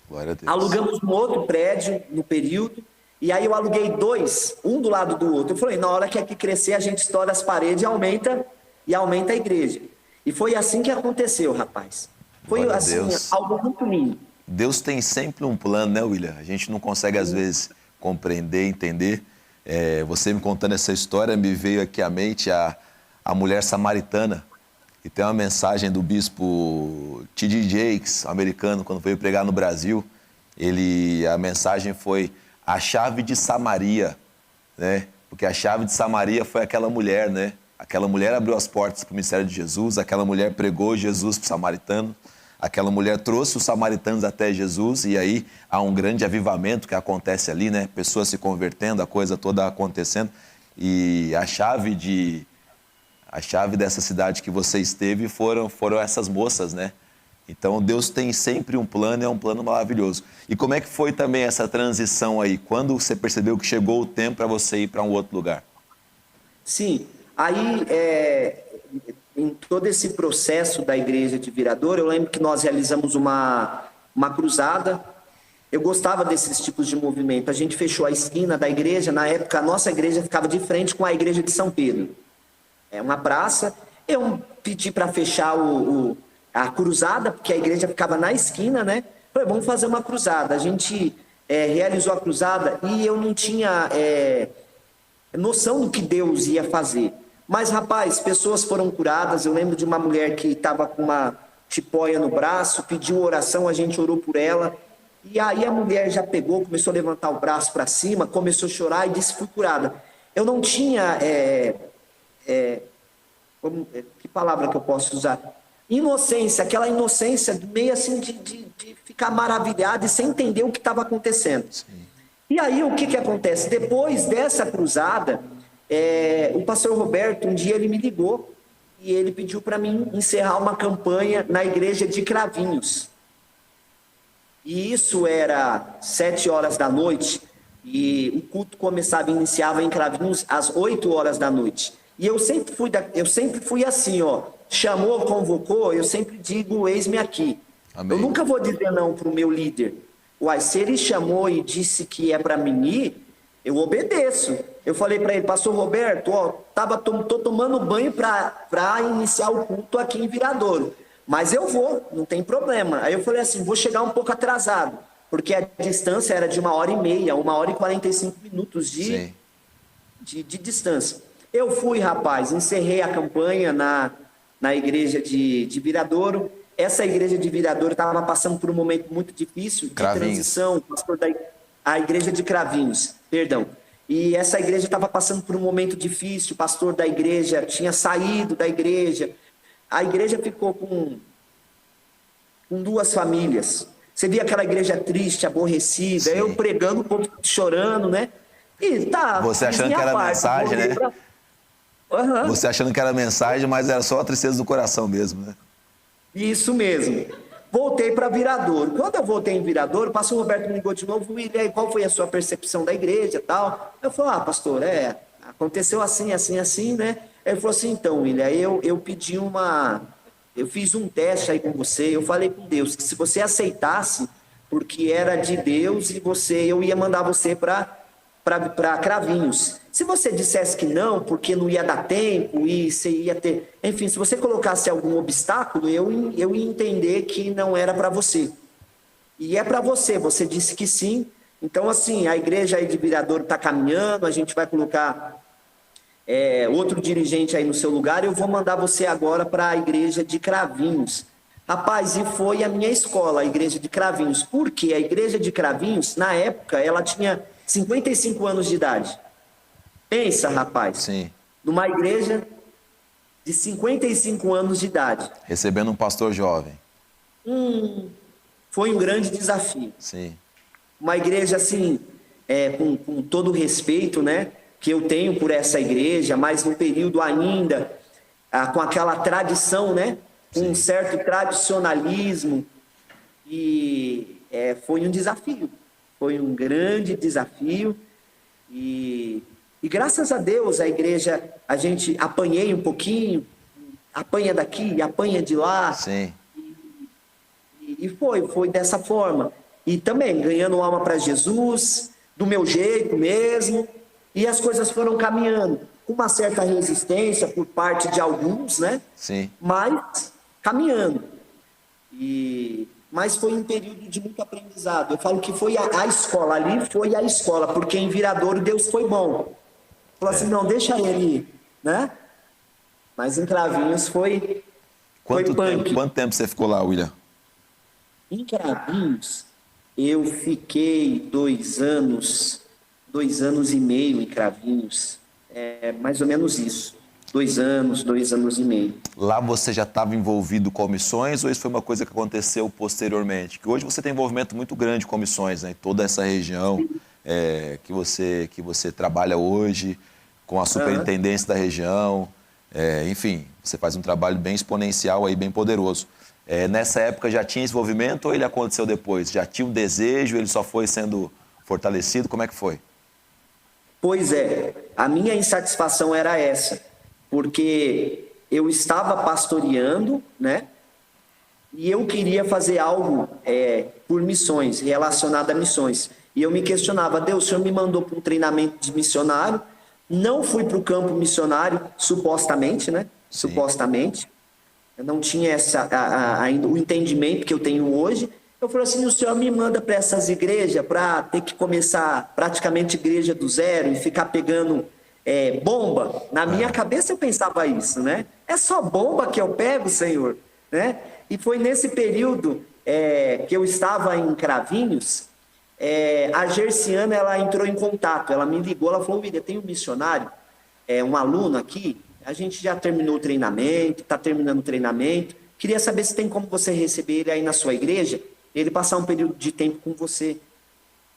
Glória a Deus.
Alugamos um outro prédio no período, e aí eu aluguei 2, um do lado do outro. Eu falei, na hora que aqui crescer, a gente estoura as paredes e aumenta a igreja. E foi assim que aconteceu, rapaz. Foi
Glória a
assim,
Deus.
algo muito lindo.
Deus tem sempre um plano, né, William? A gente não consegue, às vezes, compreender, entender. Você me contando essa história, me veio aqui à mente a mulher samaritana. E tem uma mensagem do bispo T.D. Jakes, americano, quando veio pregar no Brasil. A mensagem foi a chave de Samaria, né? Porque a chave de Samaria foi aquela mulher, né? Aquela mulher abriu as portas para o ministério de Jesus, aquela mulher pregou Jesus para o samaritano. Aquela mulher trouxe os samaritanos até Jesus e aí há um grande avivamento que acontece ali, né? Pessoas se convertendo, a coisa toda acontecendo. E a chave dessa cidade que você esteve foram essas moças, né? Então Deus tem sempre um plano, é um plano maravilhoso. E como é que foi também essa transição aí? Quando você percebeu que chegou o tempo para você ir para um outro lugar?
Sim, aí em todo esse processo da igreja de Viradouro, eu lembro que nós realizamos uma cruzada. Eu gostava desses tipos de movimento. A gente fechou a esquina da igreja. Na época, a nossa igreja ficava de frente com a igreja de São Pedro. É uma praça. Eu pedi para fechar a cruzada, porque a igreja ficava na esquina, né? Falei, vamos fazer uma cruzada. A gente realizou a cruzada e eu não tinha noção do que Deus ia fazer. Mas, rapaz, pessoas foram curadas. Eu lembro de uma mulher que estava com uma tipóia no braço, pediu oração, a gente orou por ela. E aí a mulher já pegou, começou a levantar o braço para cima, começou a chorar e disse que foi curada. Eu não tinha... que palavra que eu posso usar? Inocência, aquela inocência meio assim de ficar maravilhado e sem entender o que estava acontecendo. Sim. E aí o que acontece? Depois dessa cruzada... o pastor Roberto, um dia ele me ligou e ele pediu para mim encerrar uma campanha na igreja de Cravinhos. E isso era 7 horas da noite e o culto iniciava em Cravinhos às 8 horas da noite. E eu sempre fui assim, chamou, convocou, eu sempre digo, eis-me aqui. Amém. Eu nunca vou dizer não para o meu líder. Se ele chamou e disse que é para mim ir, eu obedeço. Eu falei para ele, pastor Roberto, tô tomando banho para iniciar o culto aqui em Viradouro. Mas eu vou, não tem problema. Aí eu falei assim, vou chegar um pouco atrasado, porque a distância era de 1h30, 1h45 de distância. Eu fui, rapaz, encerrei a campanha na igreja de Viradouro. Essa igreja de Viradouro estava passando por um momento muito difícil de transição, pastor a igreja de Cravinhos, perdão. E essa igreja estava passando por um momento difícil, o pastor da igreja tinha saído da igreja. A igreja ficou com 2 famílias. Você via aquela igreja triste, aborrecida, eu pregando, o povo chorando, né? E tá.
Você achando que era mensagem, né? Uhum. Você achando que era mensagem, mas era só a tristeza do coração mesmo, né?
Isso mesmo. Voltei para Viradouro. Quando eu voltei em Viradouro, o pastor Roberto me ligou de novo, e aí, qual foi a sua percepção da igreja e tal? Eu falei, pastor, aconteceu assim, assim, assim, né? Ele falou assim, então, William, eu pedi eu fiz um teste aí com você, eu falei com Deus que se você aceitasse, porque era de Deus, e eu ia mandar você para Cravinhos. Se você dissesse que não, porque não ia dar tempo e você ia ter... Enfim, se você colocasse algum obstáculo, eu ia entender que não era para você. E é para você, você disse que sim. Então, assim, a igreja aí de Viradouro está caminhando, a gente vai colocar outro dirigente aí no seu lugar, eu vou mandar você agora para a igreja de Cravinhos. Rapaz, e foi a minha escola, a igreja de Cravinhos. Por quê? A igreja de Cravinhos, na época, ela tinha 55 anos de idade. Pensa, rapaz.
Sim.
Numa igreja de 55 anos de idade.
Recebendo um pastor jovem.
Foi um grande desafio.
Sim.
Uma igreja, assim, com todo o respeito, né, que eu tenho por essa igreja, mas no período ainda, com aquela tradição, né, com um certo tradicionalismo. E foi um desafio. Foi um grande desafio. E graças a Deus, a igreja, a gente apanhei um pouquinho, apanha daqui, apanha de lá.
Sim.
E foi dessa forma. E também ganhando alma para Jesus, do meu jeito mesmo. E as coisas foram caminhando com uma certa resistência por parte de alguns, né?
Sim.
Mas caminhando. Mas foi um período de muito aprendizado. Eu falo que foi a escola ali, foi a escola, porque em Viradouro Deus foi bom. Falou assim, não, deixa ele, né? Mas em Cravinhos foi
Quanto
punk.
Quanto tempo você ficou lá, William?
Em Cravinhos, eu fiquei 2 anos, 2 anos e meio em Cravinhos. É mais ou menos isso. 2 anos e meio.
Lá você já estava envolvido com missões ou isso foi uma coisa que aconteceu posteriormente? Que hoje você tem envolvimento muito grande com missões, né? Em toda essa região que você trabalha hoje, com a superintendência da região. Enfim, você faz um trabalho bem exponencial aí, bem poderoso. Nessa época já tinha esse envolvimento ou ele aconteceu depois? Já tinha um desejo, ele só foi sendo fortalecido? Como é que foi?
Pois é, a minha insatisfação era essa, porque eu estava pastoreando, né? E eu queria fazer algo por missões, relacionado a missões. E eu me questionava, Deus, o Senhor me mandou para um treinamento de missionário, não fui para o campo missionário, supostamente, né? Sim. Supostamente. Eu não tinha ainda o entendimento que eu tenho hoje. Eu falei assim, o Senhor me manda para essas igrejas para ter que começar praticamente igreja do zero e ficar pegando bomba. Na minha cabeça eu pensava isso, né? É só bomba que eu pego, Senhor, né? E foi nesse período que eu estava em Cravinhos, a Gerciana, ela entrou em contato, ela me ligou, ela falou, William, tem um missionário, um aluno aqui, a gente já terminou o treinamento, está terminando o treinamento, queria saber se tem como você receber ele aí na sua igreja, ele passar um período de tempo com você.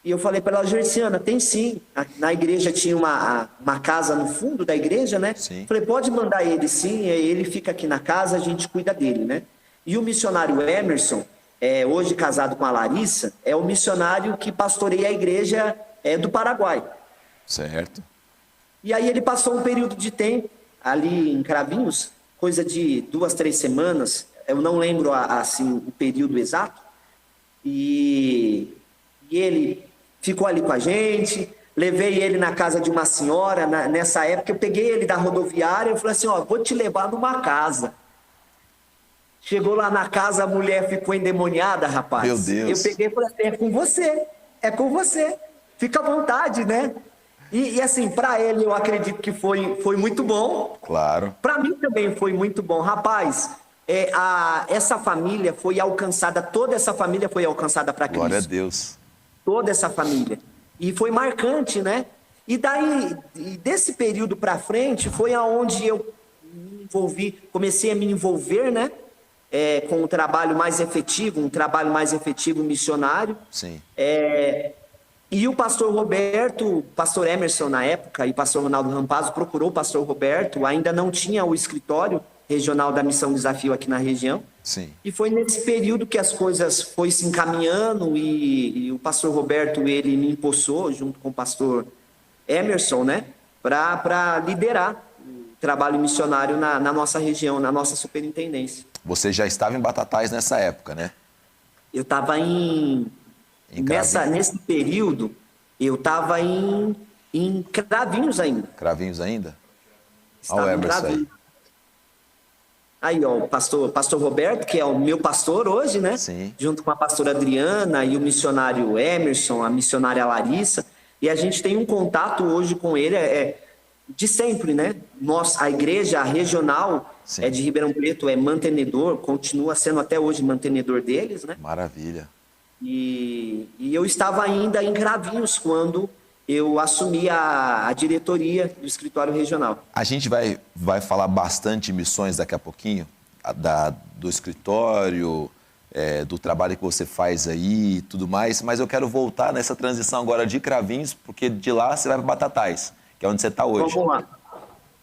E eu falei para ela, Gerciana, tem sim. Na igreja tinha uma casa no fundo da igreja, né?
Sim.
Falei, pode mandar ele sim, ele fica aqui na casa, a gente cuida dele, né? E o missionário Emerson, hoje casado com a Larissa, é o missionário que pastoreia a igreja do Paraguai.
Certo.
E aí ele passou um período de tempo ali em Cravinhos, coisa de 2, 3 semanas, eu não lembro assim, o período exato, e ele ficou ali com a gente, levei ele na casa de uma senhora, nessa época eu peguei ele da rodoviária, eu falei assim, vou te levar numa casa. Chegou lá na casa, a mulher ficou endemoniada, rapaz.
Meu Deus.
Eu peguei e falei assim, é com você, fica à vontade, né? E assim, para ele eu acredito que foi muito bom.
Claro.
Para mim também foi muito bom. Rapaz, essa família foi alcançada, toda essa família foi alcançada para Cristo.
Glória a Deus.
Toda essa família. E foi marcante, né? E daí, desse período para frente, foi aonde eu me envolvi, comecei a me envolver, né? Com um trabalho mais efetivo missionário.
Sim.
E o pastor Roberto, pastor Emerson na época, e pastor Ronaldo Rampazzo procurou o pastor Roberto, ainda não tinha o escritório regional da Missão Desafio aqui na região.
Sim.
E foi nesse período que as coisas foi se encaminhando e o pastor Roberto, ele me empossou, junto com o pastor Emerson, né, para liderar o trabalho missionário na nossa região, na nossa superintendência.
Você já estava em Batatais nessa época, né?
Eu estava nesse período, eu estava em Cravinhos ainda.
Cravinhos ainda?
Estava
Olha o
em
Emerson
Cravinhos. Aí, ó, o pastor Roberto, que é o meu pastor hoje, né?
Sim.
Junto com a pastora Adriana e o missionário Emerson, a missionária Larissa. E a gente tem um contato hoje com ele, de sempre, né? A igreja regional de Ribeirão Preto é mantenedor, continua sendo até hoje mantenedor deles, né?
Maravilha.
E eu estava ainda em Cravinhos quando eu assumi a diretoria do escritório regional.
A gente vai falar bastante de missões daqui a pouquinho, do escritório, do trabalho que você faz aí e tudo mais, mas eu quero voltar nessa transição agora de Cravinhos, porque de lá você vai para Batatais, que é onde você está hoje.
Vamos lá.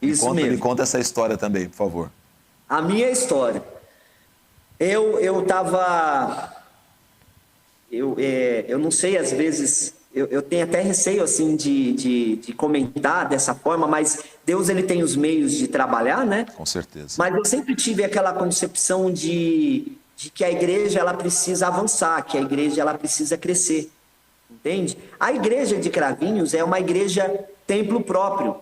Isso mesmo.
Me conta essa história também, por favor.
A minha história. Eu estava... Eu não sei, às vezes, eu tenho até receio assim de comentar dessa forma, mas Deus ele tem os meios de trabalhar, né?
Com certeza.
Mas eu sempre tive aquela concepção de de que a igreja ela precisa avançar, que a igreja ela precisa crescer, entende? A igreja de Cravinhos é uma igreja templo próprio.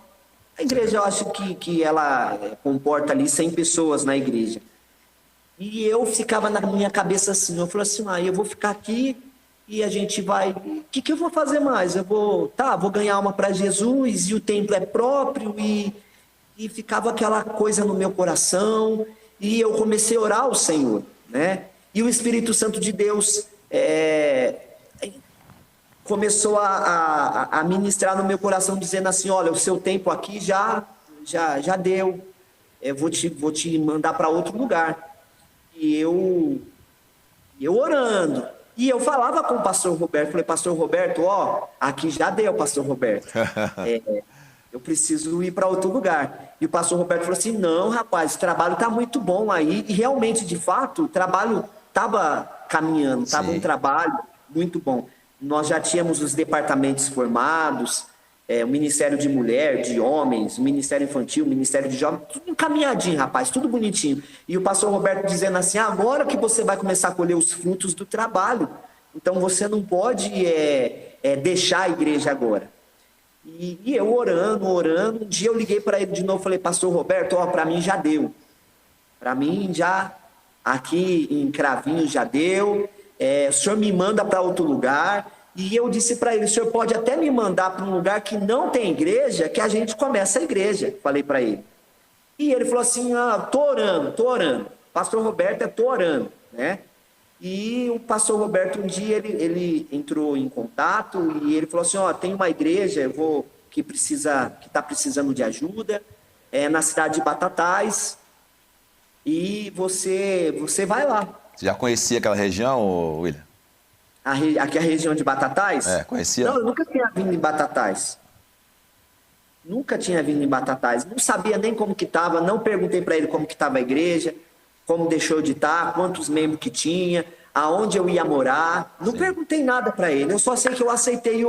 A igreja, eu acho que ela comporta ali 100 pessoas na igreja. E eu ficava na minha cabeça assim, eu falei assim, eu vou ficar aqui e a gente vai... O que eu vou fazer mais? Eu vou ganhar alma para Jesus e o templo é próprio e ficava aquela coisa no meu coração e eu comecei a orar ao Senhor, né? E o Espírito Santo de Deus começou a ministrar no meu coração, dizendo assim, olha, o seu tempo aqui já deu, eu vou te mandar para outro lugar. E eu orando, e eu falava com o pastor Roberto, falei, pastor Roberto, aqui já deu, pastor Roberto, eu preciso ir para outro lugar. E o pastor Roberto falou assim, não, rapaz, o trabalho está muito bom aí, e realmente, de fato, o trabalho estava caminhando, estava um trabalho muito bom. Nós já tínhamos os departamentos formados, o Ministério de Mulher, de Homens, o Ministério Infantil, o Ministério de Jovens, tudo encaminhadinho, rapaz, tudo bonitinho. E o pastor Roberto dizendo assim, agora que você vai começar a colher os frutos do trabalho, então você não pode deixar a igreja agora. E eu orando, um dia eu liguei para ele de novo, falei, pastor Roberto, para mim já deu. Para mim já, aqui em Cravinhos já deu, o senhor me manda para outro lugar. E eu disse para ele, o senhor pode até me mandar para um lugar que não tem igreja, que a gente começa a igreja, falei para ele. E ele falou assim, tô orando. Pastor Roberto, tô orando, né? E o pastor Roberto, um dia, ele entrou em contato e ele falou assim, tem uma igreja que está precisando de ajuda, na cidade de Batatais, e você vai lá.
Você já conhecia aquela região, William?
Aqui a região de Batatais?
Conhecia?
Não, eu nunca tinha vindo em Batatais. Não sabia nem como que estava, não perguntei para ele como que estava a igreja, como deixou de estar, quantos membros que tinha, aonde eu ia morar. Não perguntei nada para ele, eu só sei que eu aceitei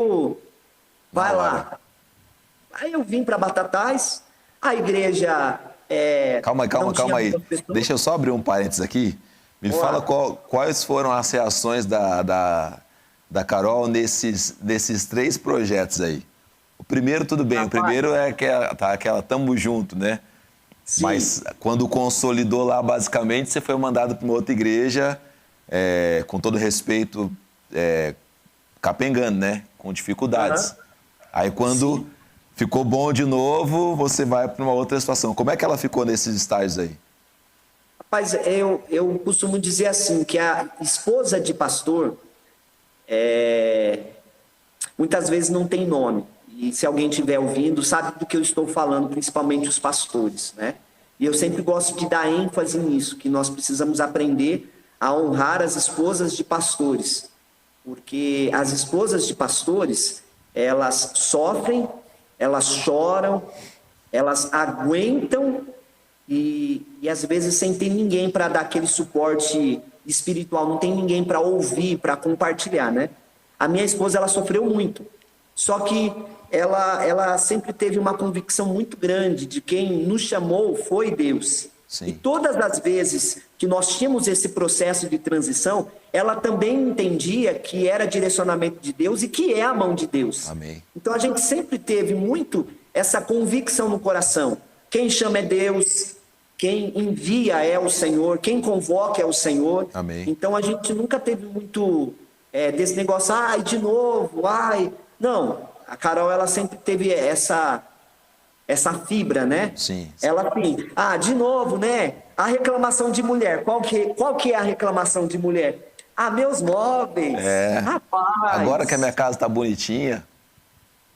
vai lá. Aí eu vim para Batatais, a igreja...
Calma aí. Deixa eu só abrir um parênteses aqui. Me fala quais foram as reações da Carol nesses 3 projetos aí. O primeiro, tudo bem, o primeiro é aquela tamo junto, né? Sim. Mas quando consolidou lá, basicamente, você foi mandado para uma outra igreja, com todo respeito, capengando, né? Com dificuldades. Aí quando ficou bom de novo, você vai para uma outra situação. Como é que ela ficou nesses estágios aí?
Rapaz, eu costumo dizer assim, que a esposa de pastor, muitas vezes não tem nome. E se alguém estiver ouvindo, sabe do que eu estou falando, principalmente os pastores, né? E eu sempre gosto de dar ênfase nisso, que nós precisamos aprender a honrar as esposas de pastores. Porque as esposas de pastores, elas sofrem, elas choram, elas aguentam, e às vezes sem ter ninguém para dar aquele suporte espiritual, não tem ninguém para ouvir, para compartilhar, né? A minha esposa, ela sofreu muito, só que ela sempre teve uma convicção muito grande de quem nos chamou foi Deus. Sim. E todas as vezes que nós tínhamos esse processo de transição, ela também entendia que era direcionamento de Deus e que é a mão de Deus. Amém. Então a gente sempre teve muito essa convicção no coração. Quem chama é Deus, quem envia é o Senhor, quem convoca é o Senhor. Amém. Então a gente nunca teve muito desse negócio, de novo, Não, a Carol, ela sempre teve essa fibra, né? Sim. Ela assim, de novo, né? A reclamação de mulher, qual que é a reclamação de mulher? Meus móveis, rapaz.
Agora que a minha casa tá bonitinha.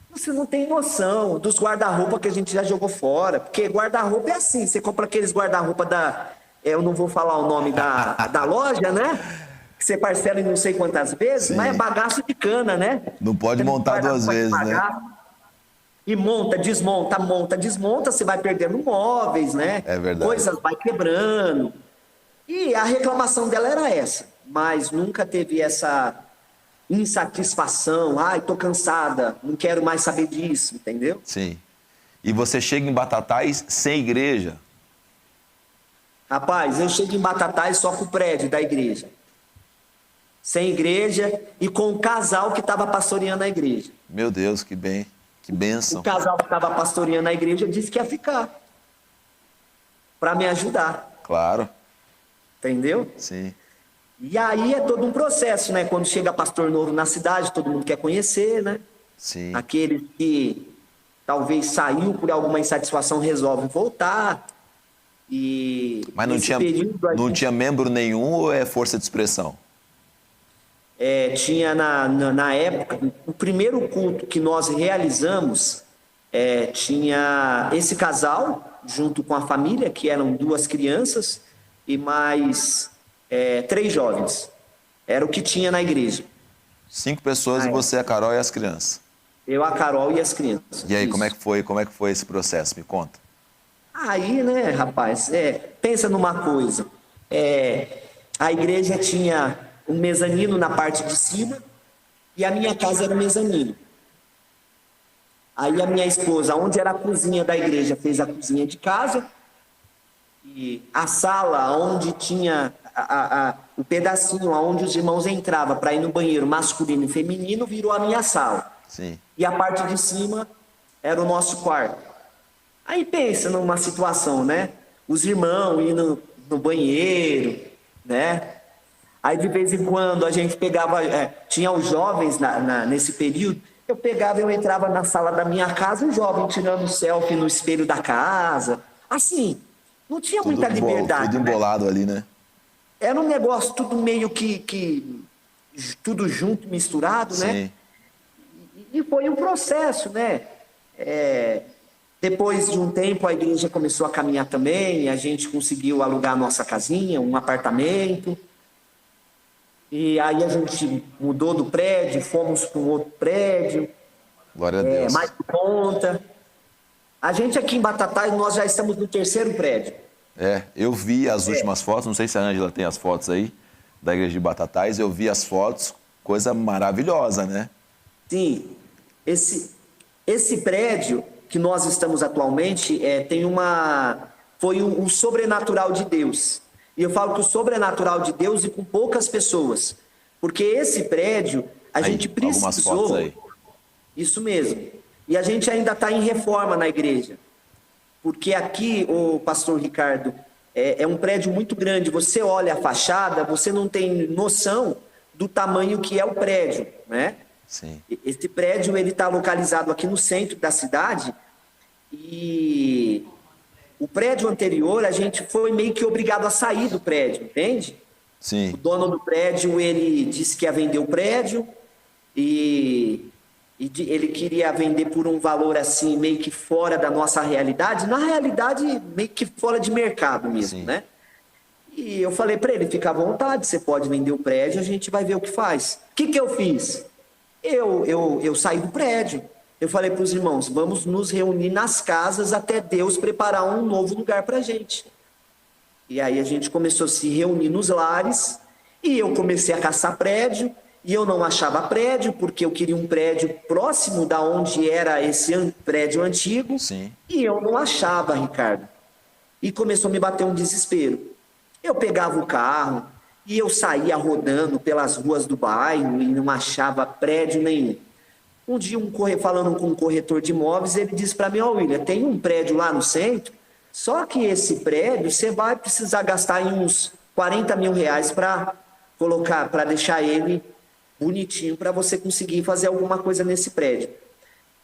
Você não tem noção dos guarda-roupa que a gente já jogou fora. Porque guarda-roupa é assim, você compra aqueles guarda-roupa eu não vou falar o nome da loja, né? Que você parcela em não sei quantas vezes, mas é bagaço de cana, né?
Não pode montar 2 vezes, né?
E monta, desmonta, você vai perdendo móveis, né?
É verdade.
Coisas vai quebrando. E a reclamação dela era essa, mas nunca teve essa insatisfação, tô cansada, não quero mais saber disso, entendeu?
Sim. E você chega em Batatais sem igreja.
Rapaz, eu chego em Batatais só com o prédio da igreja. Sem igreja e com o casal que estava pastoreando a igreja.
Meu Deus, que bênção.
O casal que estava pastoreando a igreja disse que ia ficar. Para me ajudar.
Claro.
Entendeu?
Sim.
E aí é todo um processo, né? Quando chega pastor novo na cidade, todo mundo quer conhecer, né?
Sim.
Aquele que talvez saiu por alguma insatisfação resolve voltar.
Mas não tinha membro nenhum ou é força de expressão?
Tinha na época, o primeiro culto que nós realizamos, tinha esse casal, junto com a família, que eram 2 crianças, e mais 3 jovens. Era o que tinha na igreja.
5 pessoas e você, a Carol e as crianças.
Eu, a Carol e as crianças.
E aí, como é que foi esse processo? Me conta.
Aí, né, rapaz, pensa numa coisa. A igreja tinha um mezanino na parte de cima e a minha casa era um mezanino. Aí a minha esposa, onde era a cozinha da igreja, fez a cozinha de casa. E a sala onde tinha o pedacinho onde os irmãos entravam para ir no banheiro masculino e feminino virou a minha sala.
Sim.
E a parte de cima era o nosso quarto. Aí pensa numa situação, né? Os irmãos indo no banheiro, né? Aí de vez em quando a gente pegava, tinha os jovens nesse período, eu entrava na sala da minha casa, um jovem tirando selfie no espelho da casa. Assim, não tinha muita liberdade.
Tudo embolado ali, né?
Era um negócio tudo meio que tudo junto, misturado,
Sim.
né? E foi um processo, né? Depois de um tempo a igreja começou a caminhar também, a gente conseguiu alugar a nossa casinha, um apartamento. E aí a gente mudou do prédio, fomos para um outro prédio.
Glória a Deus.
Mais conta. A gente aqui em Batatais, nós já estamos no 3º prédio.
Eu vi as últimas fotos, não sei se a Ângela tem as fotos aí, da igreja de Batatais, eu vi as fotos, coisa maravilhosa, né?
Sim. Esse prédio que nós estamos atualmente foi um sobrenatural de Deus. E eu falo que o sobrenatural de Deus e com poucas pessoas. Porque esse prédio, a gente precisou...
Algumas fotos aí.
Isso mesmo. E a gente ainda está em reforma na igreja. Porque aqui, o pastor Ricardo, é um prédio muito grande. Você olha a fachada, você não tem noção do tamanho que é o prédio, né?
Sim.
Esse prédio ele está localizado aqui no centro da cidade e o prédio anterior a gente foi meio que obrigado a sair do prédio, entende?
Sim.
O dono do prédio ele disse que ia vender o prédio e ele queria vender por um valor assim meio que fora da nossa realidade, na realidade meio que fora de mercado mesmo, né? E eu falei para ele, fica à vontade, você pode vender o prédio, a gente vai ver o que faz. O que eu fiz? Eu saí do prédio. Eu falei para os irmãos, vamos nos reunir nas casas até Deus preparar um novo lugar para a gente. E aí a gente começou a se reunir nos lares e eu comecei a caçar prédio e eu não achava prédio porque eu queria um prédio próximo da onde era esse prédio antigo.
Sim.
E eu não achava, Ricardo. E começou a me bater um desespero. Eu pegava o carro e eu saía rodando pelas ruas do bairro e não achava prédio nenhum. Um dia, falando com um corretor de imóveis, ele disse para mim, William, tem um prédio lá no centro, só que esse prédio você vai precisar gastar uns 40 mil reais para colocar, para deixar ele bonitinho, para você conseguir fazer alguma coisa nesse prédio.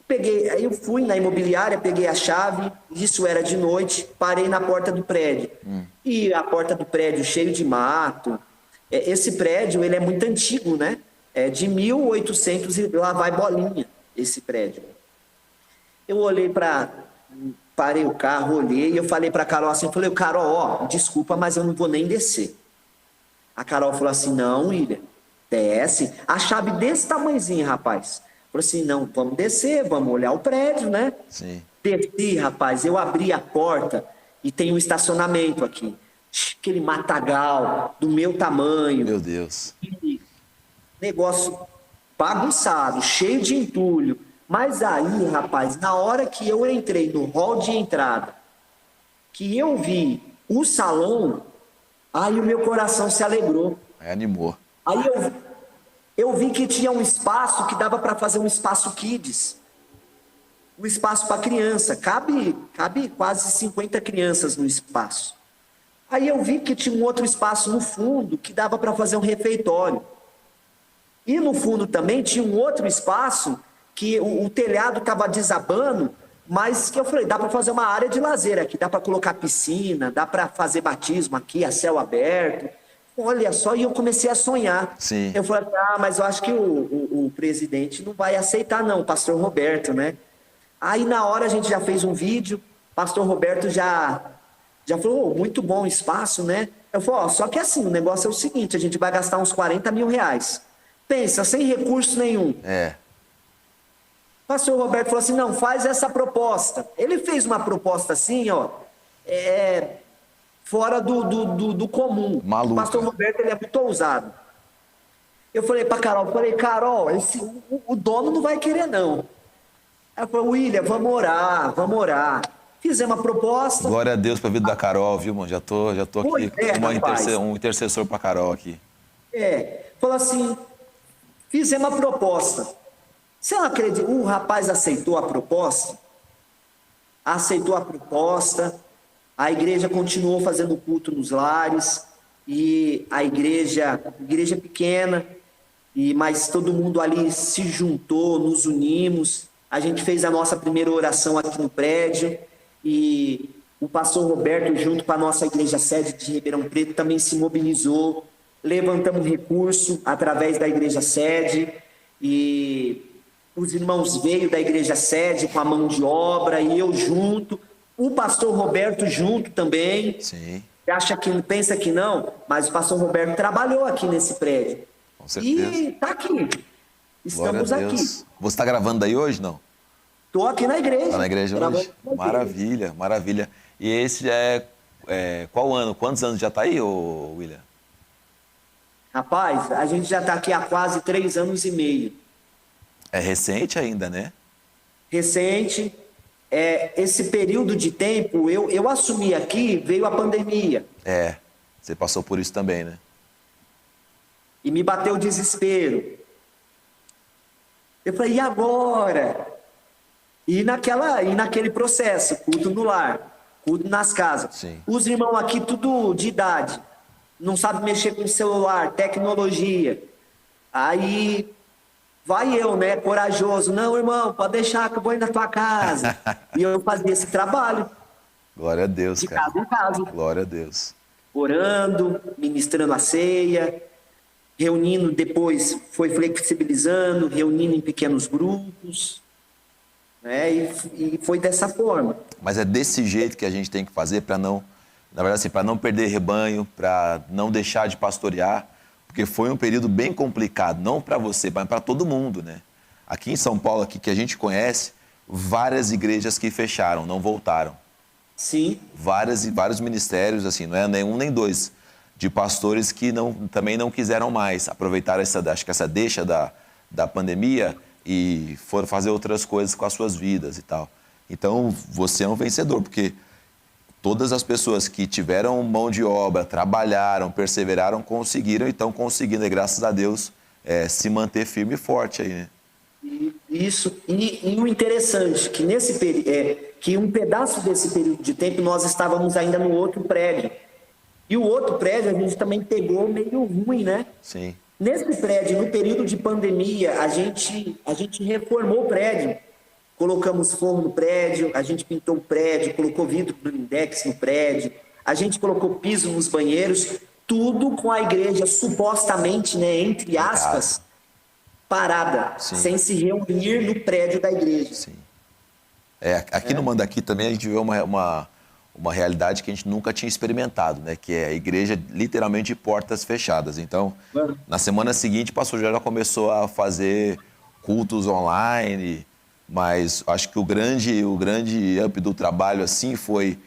Aí eu fui na imobiliária, peguei a chave, isso era de noite, parei na porta do prédio. E a porta do prédio cheio de mato. Esse prédio, ele é muito antigo, né? É de 1800 e lá vai bolinha, esse prédio. Eu parei o carro, olhei e eu falei para a Carol assim, falei, Carol, desculpa, mas eu não vou nem descer. A Carol falou assim, não, William, desce. A chave desse tamanhozinho, rapaz. Falou assim, não, vamos descer, vamos olhar o prédio, né?
Sim.
Desci, rapaz, eu abri a porta e tem um estacionamento aqui. Aquele matagal do meu tamanho.
Meu Deus.
Negócio bagunçado, cheio de entulho. Mas aí, rapaz, na hora que eu entrei no hall de entrada, que eu vi o salão, aí o meu coração se alegrou.
Aí animou.
Aí eu vi que tinha um espaço que dava para fazer um espaço kids. Um espaço para criança. Cabe quase 50 crianças no espaço. Aí eu vi que tinha um outro espaço no fundo que dava para fazer um refeitório. E no fundo também tinha um outro espaço que o telhado estava desabando, mas que eu falei, dá para fazer uma área de lazer aqui, dá para colocar piscina, dá para fazer batismo aqui, a céu aberto. Olha só, e eu comecei a sonhar.
Sim.
Eu falei, mas eu acho que o presidente não vai aceitar não, o pastor Roberto, né? Aí na hora a gente já fez um vídeo, o pastor Roberto já falou, muito bom o espaço, né? Eu falei, só que assim, o negócio é o seguinte, a gente vai gastar uns 40 mil reais. Pensa, sem recurso nenhum. O pastor Roberto falou assim, não, faz essa proposta. Ele fez uma proposta assim, fora do comum.
Maluco.
O pastor Roberto, ele é muito ousado. Eu falei pra Carol, Carol, o dono não vai querer não. Ela falou, William, vamos orar. Fizemos uma proposta.
Glória a Deus pra vida da Carol, viu, mano? Já tô aqui um intercessor pra Carol aqui.
Falou assim, fizemos uma proposta. Você não acredita? O rapaz aceitou a proposta? Aceitou a proposta. A igreja continuou fazendo culto nos lares. E a igreja pequena, mas todo mundo ali se juntou, nos unimos. A gente fez a nossa primeira oração aqui no prédio e o pastor Roberto, junto com a nossa igreja sede de Ribeirão Preto, também se mobilizou. Levantamos recurso através da igreja sede e os irmãos veio da igreja sede com a mão de obra e eu junto. O pastor Roberto junto também.
Sim.
Pensa que não, mas o pastor Roberto trabalhou aqui nesse prédio.
Com certeza.
E tá aqui. Estamos aqui.
Você está gravando daí hoje, não?
Estou aqui na igreja.
Está na igreja hoje? Maravilha, maravilha. E esse é qual ano? Quantos anos já está aí, William?
Rapaz, a gente já está aqui há quase 3 anos e meio.
É recente ainda, né?
Recente. Esse período de tempo, eu assumi aqui, veio a pandemia.
Você passou por isso também, né?
E me bateu o desespero. Eu falei, e agora? E naquele processo, culto no lar, culto nas casas.
Sim.
Os irmãos aqui, tudo de idade, não sabem mexer com celular, tecnologia. Aí vai eu, né, corajoso. Não, irmão, pode deixar que eu vou ir na tua casa. E eu fazia esse trabalho.
Glória a Deus,
de
cara.
casa em casa.
Glória a Deus.
Orando, ministrando a ceia, reunindo depois, foi flexibilizando, reunindo em pequenos grupos. E foi dessa forma.
Mas é desse jeito que a gente tem que fazer para não, na verdade, assim, para não perder rebanho, para não deixar de pastorear, porque foi um período bem complicado, não para você, mas para todo mundo, né? Aqui em São Paulo, aqui que a gente conhece, várias igrejas que fecharam, não voltaram.
Sim.
Vários ministérios, assim, não é nem um nem dois, de pastores que também não quiseram mais aproveitar essa deixa da pandemia e foram fazer outras coisas com as suas vidas e tal. Então, você é um vencedor, porque todas as pessoas que tiveram mão de obra, trabalharam, perseveraram, conseguiram e estão conseguindo, e graças a Deus, se manter firme e forte aí, né?
Isso. E o interessante, que que um pedaço desse período de tempo nós estávamos ainda no outro prédio. E o outro prédio a gente também pegou meio ruim, né?
Sim.
Nesse prédio, no período de pandemia, a gente reformou o prédio. Colocamos forro no prédio, a gente pintou o prédio, colocou vidro blindex no prédio, a gente colocou piso nos banheiros, tudo com a igreja supostamente, né, entre aspas, parada,
Sim.
sem se reunir no prédio da igreja.
Sim. Aqui no Mandaqui também a gente vê uma realidade que a gente nunca tinha experimentado, né? Que é a igreja literalmente de portas fechadas. Então, na semana seguinte, o pastor já começou a fazer cultos online, mas acho que o grande up do trabalho assim foi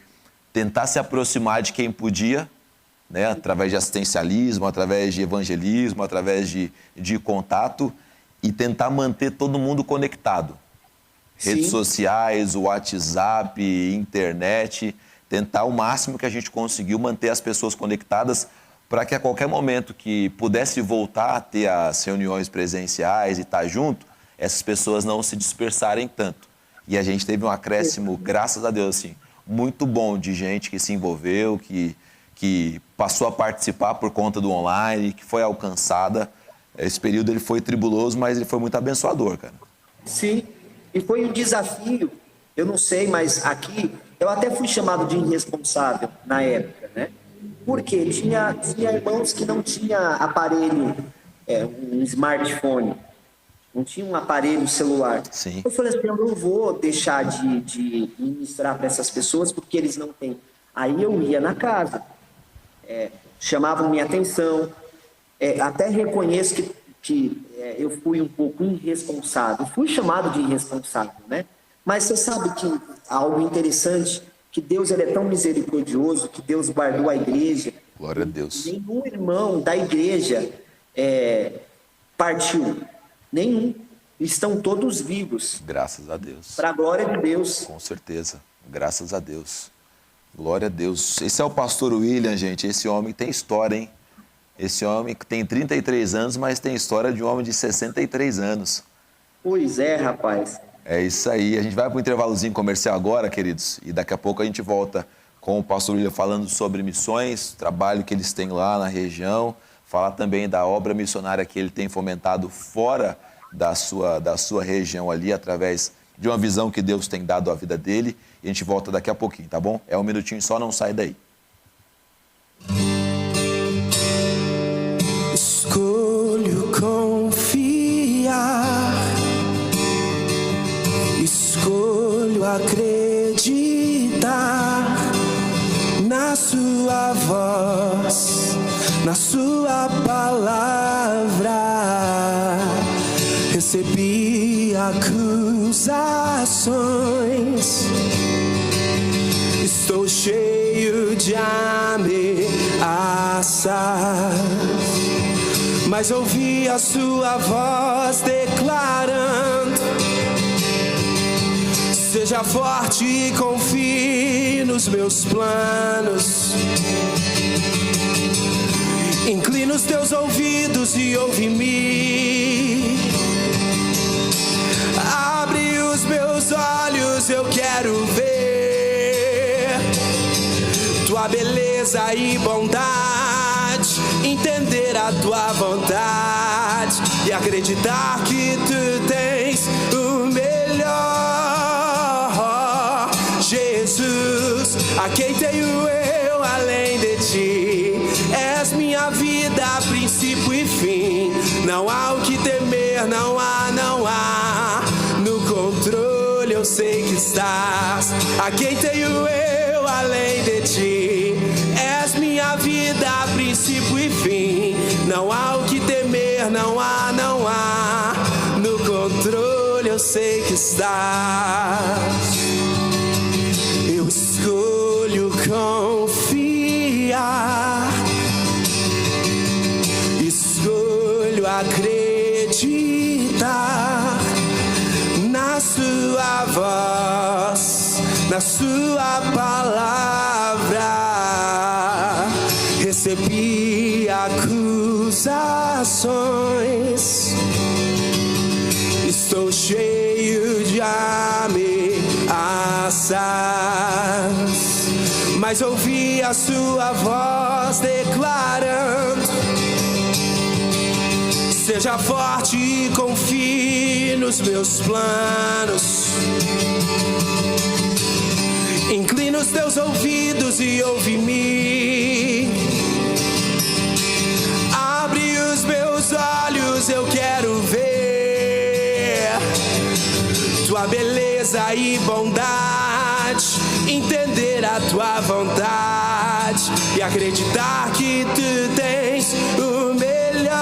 tentar se aproximar de quem podia, né? Através de assistencialismo, através de evangelismo, através de contato e tentar manter todo mundo conectado. Redes sociais, o WhatsApp, internet, tentar o máximo que a gente conseguiu manter as pessoas conectadas para que a qualquer momento que pudesse voltar a ter as reuniões presenciais e estar junto, essas pessoas não se dispersarem tanto. E a gente teve um acréscimo, graças a Deus, assim, muito bom de gente que se envolveu, que passou a participar por conta do online, que foi alcançada. Esse período ele foi tribuloso, mas ele foi muito abençoador, cara.
Sim, e foi um desafio, eu não sei, mas aqui eu até fui chamado de irresponsável na época, né? Porque tinha irmãos que não tinham aparelho, um smartphone, não tinha um aparelho celular.
Sim.
Eu falei assim, eu não vou deixar de ministrar para essas pessoas porque eles não têm. Aí eu ia na casa, chamavam minha atenção, até reconheço que eu fui um pouco irresponsável, fui chamado de irresponsável, né? Mas você sabe que algo interessante, que Deus ele é tão misericordioso, que Deus guardou a igreja.
Glória a Deus.
Nenhum irmão da igreja partiu, nenhum. Estão todos vivos.
Graças a Deus.
Para a glória de Deus.
Com certeza, graças a Deus. Glória a Deus. Esse é o pastor William, gente. Esse homem tem história, hein? Esse homem que tem 33 anos, mas tem história de um homem de 63 anos.
Pois é, rapaz.
É isso aí. A gente vai para o intervalozinho comercial agora, queridos, e daqui a pouco a gente volta com o pastor William falando sobre missões, trabalho que eles têm lá na região, falar também da obra missionária que ele tem fomentado fora da sua região ali, através de uma visão que Deus tem dado à vida dele. E a gente volta daqui a pouquinho, tá bom? É um minutinho só, não sai daí.
Escolho confiar, escolho acreditar na sua voz, na sua palavra. Recebi acusações, estou cheio de ameaças, mas ouvi a sua voz declarando: seja forte e confie nos meus planos. Inclina os teus ouvidos e ouve-me. Abre os meus olhos, eu quero ver tua beleza e bondade, entender a tua vontade e acreditar que tu tens o melhor. Jesus, a quem tenho eu além de ti? És minha vida, princípio e fim. Não há o que temer, não há. No controle eu sei que estás. A quem tenho eu além de ti? És minha vida, princípio e fim. Não há o que temer, não há. No controle eu sei que estás. Eu escolho confiar, escolho acreditar na sua voz, na sua palavra. Recebi acusações, estou cheio de ameaças, mas ouvi a sua voz declarando: seja forte e confie nos meus planos. Inclina os teus ouvidos e ouve-me. Abre os meus olhos, eu quero ver tua beleza e bondade, entender a tua vontade e acreditar que tu tens o melhor.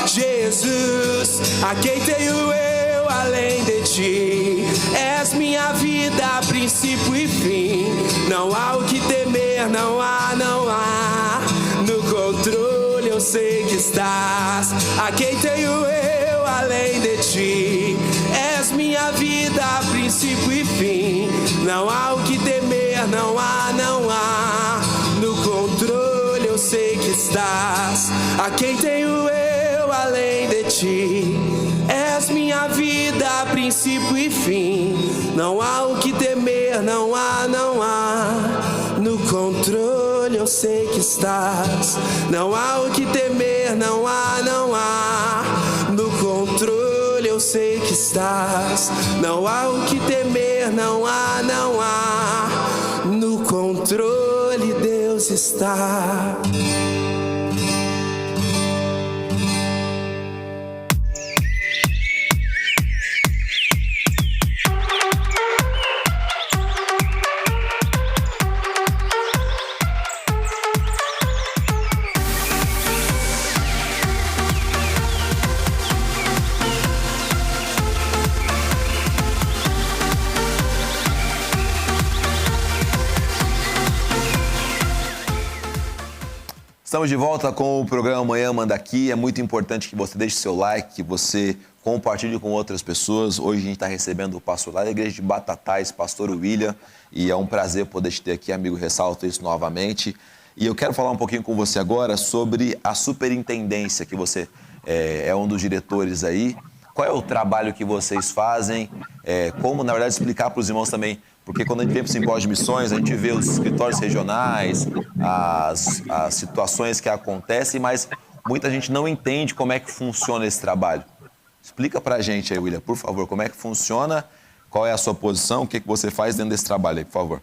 Jesus, a quem tenho eu além de ti? És minha vida, princípio e fim. Não há o que temer, não há. No controle eu sei que estás. A quem tenho eu além de ti? És minha vida, princípio e fim. Não há o que temer, não há, não há. No controle eu sei que estás. A quem tenho eu além de ti? És minha vida, princípio e fim. Não há o que temer, não há, não há. No controle eu sei que estás. Não há o que temer, não há, não há. No controle eu sei que estás. Não há o que temer, não há, não há. No controle Deus está.
Estamos de volta com o programa Manhã Manda Aqui. É muito importante que você deixe seu like, que você compartilhe com outras pessoas. Hoje a gente está recebendo o pastor lá da igreja de Batatais, pastor William, e é um prazer poder te ter aqui, amigo. Ressalto isso novamente. E eu quero falar um pouquinho com você agora sobre a superintendência, que você é um dos diretores aí. Qual é o trabalho que vocês fazem? Como, na verdade, explicar para os irmãos também. Porque quando a gente vem para o simpósio de missões, a gente vê os escritórios regionais, as situações que acontecem, mas muita gente não entende como é que funciona esse trabalho. Explica para a gente aí, William, por favor, como é que funciona, qual é a sua posição, o que você faz dentro desse trabalho aí, por favor.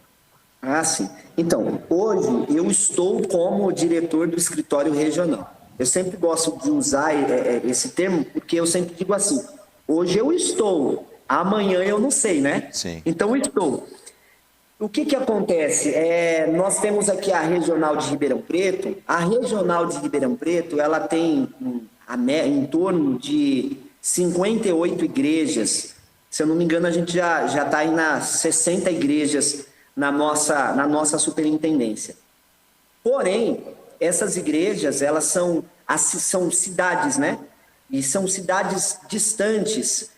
Ah, sim. Então, hoje eu estou como diretor do escritório regional. Eu sempre gosto de usar esse termo, porque eu sempre digo assim, hoje eu estou, amanhã eu não sei, né?
Sim.
Então, eu estou. O que acontece? Nós temos aqui a Regional de Ribeirão Preto. A Regional de Ribeirão Preto, ela tem em torno de 58 igrejas. Se eu não me engano, a gente já está aí nas 60 igrejas na nossa superintendência. Porém, essas igrejas, elas são cidades, né? E são cidades distantes.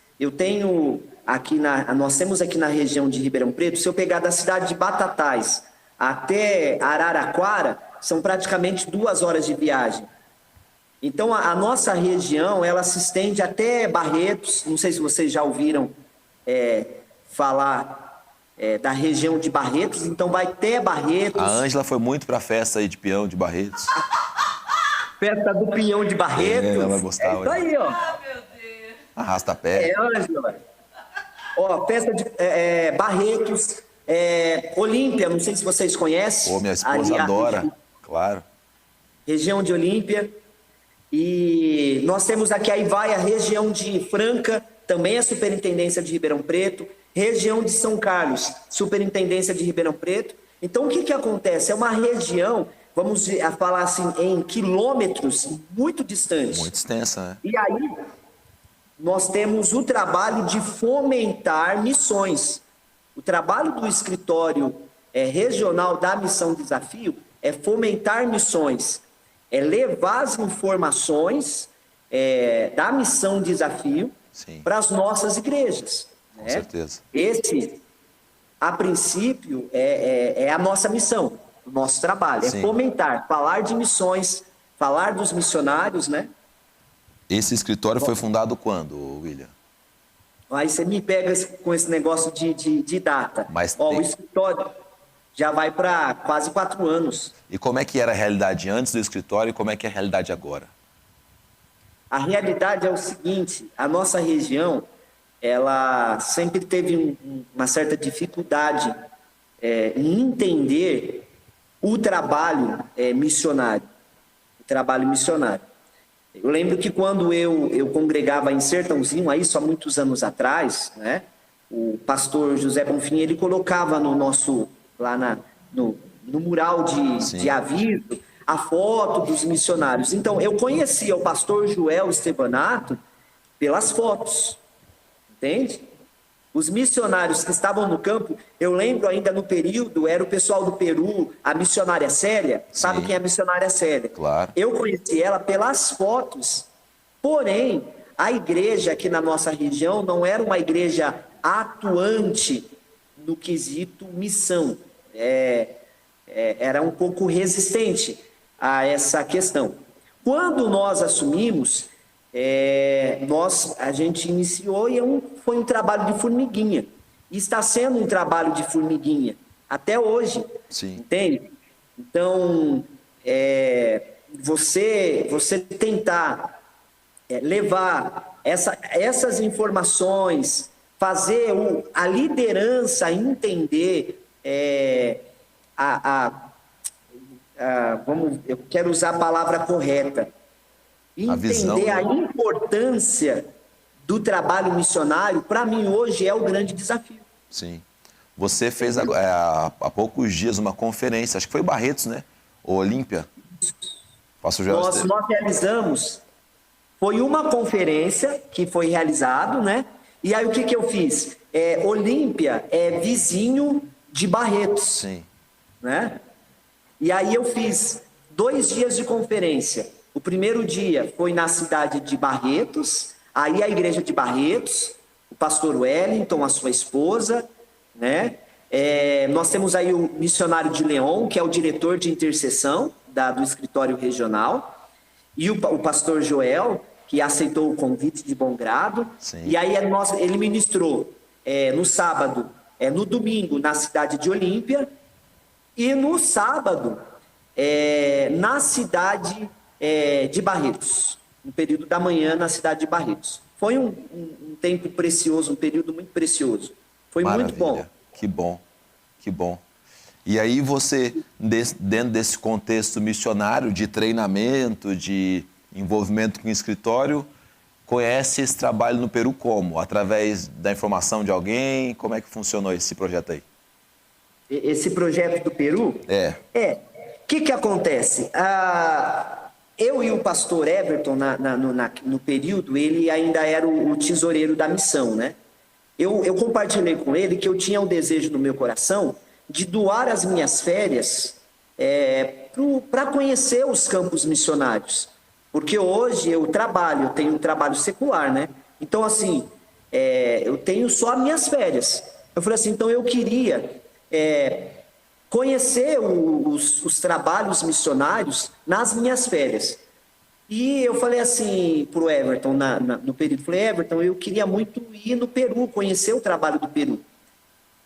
Nós temos aqui na região de Ribeirão Preto, se eu pegar da cidade de Batatais até Araraquara, são praticamente 2 horas de viagem. Então, a nossa região, ela se estende até Barretos. Não sei se vocês já ouviram falar da região de Barretos, então vai até Barretos.
A Ângela foi muito para a festa aí de peão de Barretos.
Festa do Pinhão de Barretos.
Ela gostava.
Isso aí, ó.
Arrasta-pé.
Ângela. Ó, festa de Barretos, Olímpia, não sei se vocês conhecem.
Minha esposa adora, claro.
Região de Olímpia. E nós temos aqui, aí vai a região de Franca, também a superintendência de Ribeirão Preto. Região de São Carlos, superintendência de Ribeirão Preto. Então, o que acontece? É uma região, vamos falar assim, em quilômetros muito distante.
Muito extensa, né?
E aí, nós temos o trabalho de fomentar missões. O trabalho do escritório regional da Missão Desafio é fomentar missões, é levar as informações da Missão Desafio para as nossas igrejas.
Com certeza.
Esse, a princípio, é a nossa missão, o nosso trabalho, é fomentar, falar de missões, falar dos missionários, né?
Esse escritório foi fundado quando, William?
Aí você me pega com esse negócio de data.
Mas
o escritório já vai para quase 4 anos.
E como é que era a realidade antes do escritório e como é que é a realidade agora?
A realidade é o seguinte, a nossa região, ela sempre teve uma certa dificuldade em entender o trabalho missionário. O trabalho missionário. Eu lembro que quando eu congregava em Sertãozinho, aí só muitos anos atrás, né, o pastor José Bonfim, ele colocava no mural de aviso a foto dos missionários. Então, eu conhecia o pastor Joel Estevanato pelas fotos, entende? Os missionários que estavam no campo, eu lembro ainda no período, era o pessoal do Peru, a missionária Célia. Sabe quem é a missionária Célia?
Claro.
Eu conheci ela pelas fotos, porém, a igreja aqui na nossa região não era uma igreja atuante no quesito missão. Era um pouco resistente a essa questão. Quando nós assumimos, a gente iniciou e foi um trabalho de formiguinha. E está sendo um trabalho de formiguinha até hoje.
Sim.
Entende? Então, você tentar levar essas informações, fazer a liderança entender eu quero usar a palavra correta, entender a importância do trabalho missionário, para mim hoje é o grande desafio.
Sim. Você fez há poucos dias uma conferência, acho que foi Barretos, né? Ou Olímpia?
Nós realizamos, foi uma conferência que foi realizado, né? E aí o que eu fiz? Olímpia é vizinho de Barretos.
Sim.
Né? E aí eu fiz 2 dias de conferência. O primeiro dia foi na cidade de Barretos, aí a igreja de Barretos, o pastor Wellington, a sua esposa, né? Nós temos aí o missionário de León, que é o diretor de intercessão do escritório regional, e o pastor Joel, que aceitou o convite de bom grado.
Sim.
E aí ele ministrou no sábado, no domingo, na cidade de Olímpia, e no sábado, na cidade de Barretos, no período da manhã, na cidade de Barretos. Foi um tempo precioso, um período muito precioso. Foi muito bom.
Que bom, que bom. E aí você, dentro desse contexto missionário, de treinamento, de envolvimento com o escritório, conhece esse trabalho no Peru como? Através da informação de alguém? Como é que funcionou esse projeto aí?
Esse projeto do Peru? O que acontece? Eu e o pastor Everton, no período, ele ainda era o tesoureiro da missão, né? Eu compartilhei com ele que eu tinha um desejo no meu coração de doar as minhas férias para conhecer os campos missionários. Porque hoje eu tenho um trabalho secular, né? Então, assim, eu tenho só as minhas férias. Eu falei assim, então eu queria conhecer os trabalhos missionários nas minhas férias. E eu falei assim pro Everton, no período, falei, Everton, eu queria muito ir no Peru, conhecer o trabalho do Peru.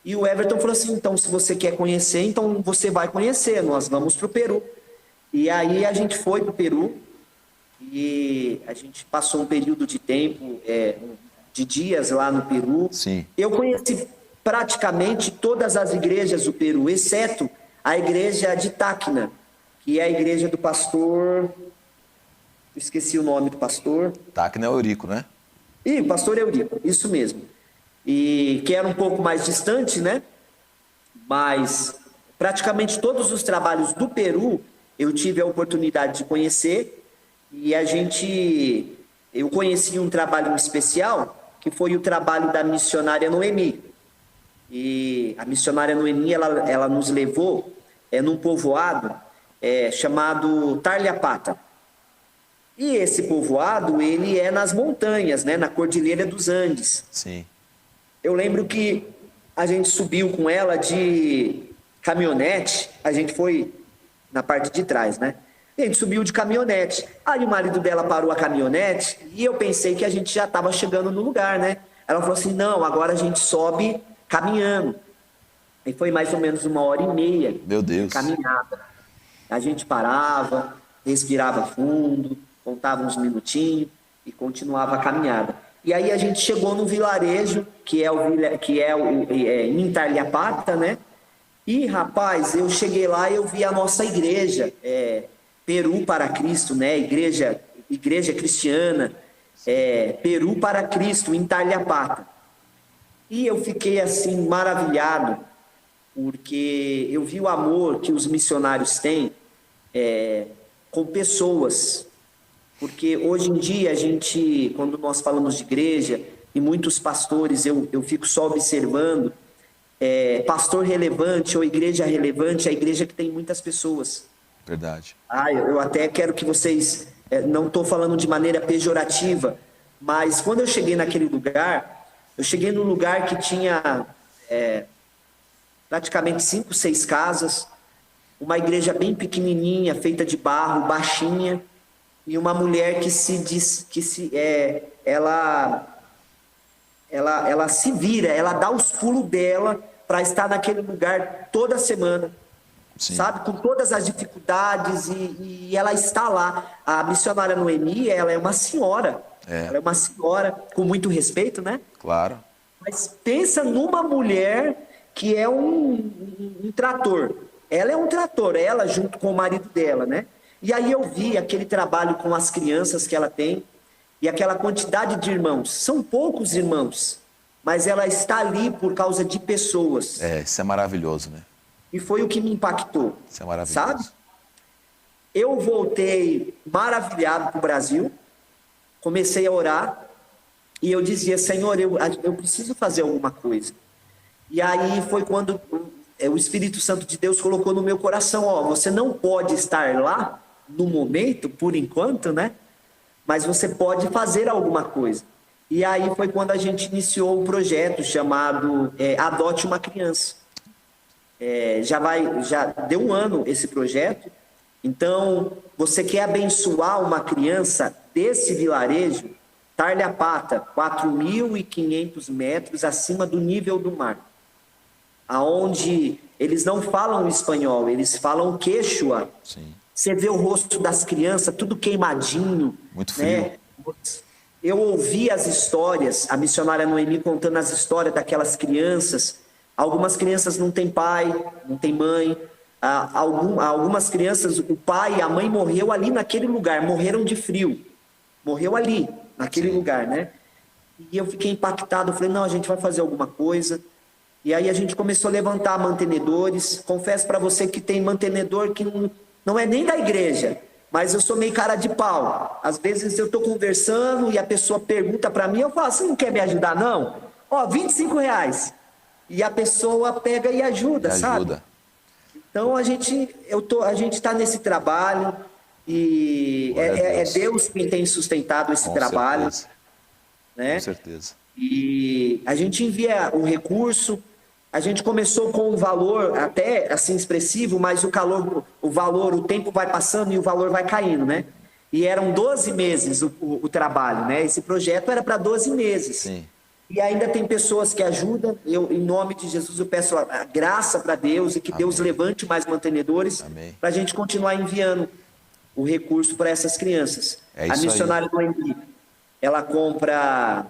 E o Everton falou assim, então, se você quer conhecer, então você vai conhecer, nós vamos pro Peru. E aí a gente foi pro Peru, e a gente passou um período de tempo, de dias lá no Peru.
Sim.
Eu conheci praticamente todas as igrejas do Peru, exceto a igreja de Tacna, que é a igreja do pastor... Esqueci o nome do pastor.
Tacna é Eurico, né?
O pastor Eurico, isso mesmo. E que era um pouco mais distante, né? Mas praticamente todos os trabalhos do Peru eu tive a oportunidade de conhecer. E eu conheci um trabalho especial, que foi o trabalho da missionária Noemi. E a missionária Noemi, ela nos levou num povoado chamado Tarliapata. E esse povoado, ele é nas montanhas, né, na Cordilheira dos Andes.
Sim.
Eu lembro que a gente subiu com ela de caminhonete, a gente foi na parte de trás, né? A gente subiu de caminhonete. Aí o marido dela parou a caminhonete e eu pensei que a gente já estava chegando no lugar, né? Ela falou assim, não, agora a gente sobe caminhando. E foi mais ou menos 1h30.
Meu Deus.
Caminhada. A gente parava, respirava fundo, contava uns minutinhos e continuava a caminhada. E aí a gente chegou no vilarejo, que é em Tarliapata, né? E, rapaz, eu cheguei lá e eu vi a nossa igreja, Peru para Cristo, né? Igreja cristiana, Peru para Cristo, em Tarliapata. E eu fiquei, assim, maravilhado, porque eu vi o amor que os missionários têm com pessoas. Porque hoje em dia a gente, quando nós falamos de igreja, e muitos pastores, eu fico só observando, pastor relevante ou igreja relevante, é a igreja que tem muitas pessoas.
Verdade.
Eu até quero que vocês, não estou falando de maneira pejorativa, mas quando eu cheguei naquele lugar, eu cheguei num lugar que tinha praticamente 5, 6 casas, uma igreja bem pequenininha, feita de barro, baixinha, e uma mulher que ela se vira, ela dá os pulos dela para estar naquele lugar toda semana. Sim. Sabe, com todas as dificuldades, e ela está lá. A missionária Noemi, ela é uma senhora. Ela é uma senhora, com muito respeito, né?
Claro.
Mas pensa numa mulher que é um trator. Ela é um trator, ela junto com o marido dela, né? E aí eu vi aquele trabalho com as crianças que ela tem, e aquela quantidade de irmãos. São poucos irmãos, mas ela está ali por causa de pessoas.
Isso é maravilhoso, né?
E foi o que me impactou.
Isso é maravilhoso.
Sabe? Eu voltei maravilhado para o Brasil, comecei a orar, e eu dizia, Senhor, eu preciso fazer alguma coisa. E aí foi quando o Espírito Santo de Deus colocou no meu coração, você não pode estar lá no momento, por enquanto, né? Mas você pode fazer alguma coisa. E aí foi quando a gente iniciou um projeto chamado Adote uma Criança. Já deu 1 ano esse projeto. Então, você quer abençoar uma criança desse vilarejo, Tarliapata, 4.500 metros acima do nível do mar, aonde eles não falam espanhol, eles falam quechua.
Sim.
Você vê o rosto das crianças, tudo queimadinho.
Muito frio.
Né? Eu ouvi as histórias, a missionária Noemi contando as histórias daquelas crianças. Algumas crianças não têm pai, não têm mãe. Algumas crianças, o pai e a mãe morreu ali naquele lugar, morreram de frio. Morreu ali, naquele lugar, né? E eu fiquei impactado, eu falei, não, a gente vai fazer alguma coisa. E aí a gente começou a levantar mantenedores. Confesso para você que tem mantenedor que não é nem da igreja, mas eu sou meio cara de pau. Às vezes eu estou conversando e a pessoa pergunta para mim, eu falo, você não quer me ajudar não? R$25. E a pessoa pega e ajuda, sabe? Então a gente está nesse trabalho e é Deus quem tem sustentado esse trabalho. Né?
Com certeza.
E a gente envia o recurso, a gente começou com um valor até assim expressivo, mas o tempo vai passando e o valor vai caindo, né? E eram 12 meses o trabalho, né? Esse projeto era para 12 meses.
Sim.
E ainda tem pessoas que ajudam. Eu, em nome de Jesus, eu peço a graça para Deus e que Deus levante mais mantenedores para a gente continuar enviando o recurso para essas crianças. A missionária Noemi, ela compra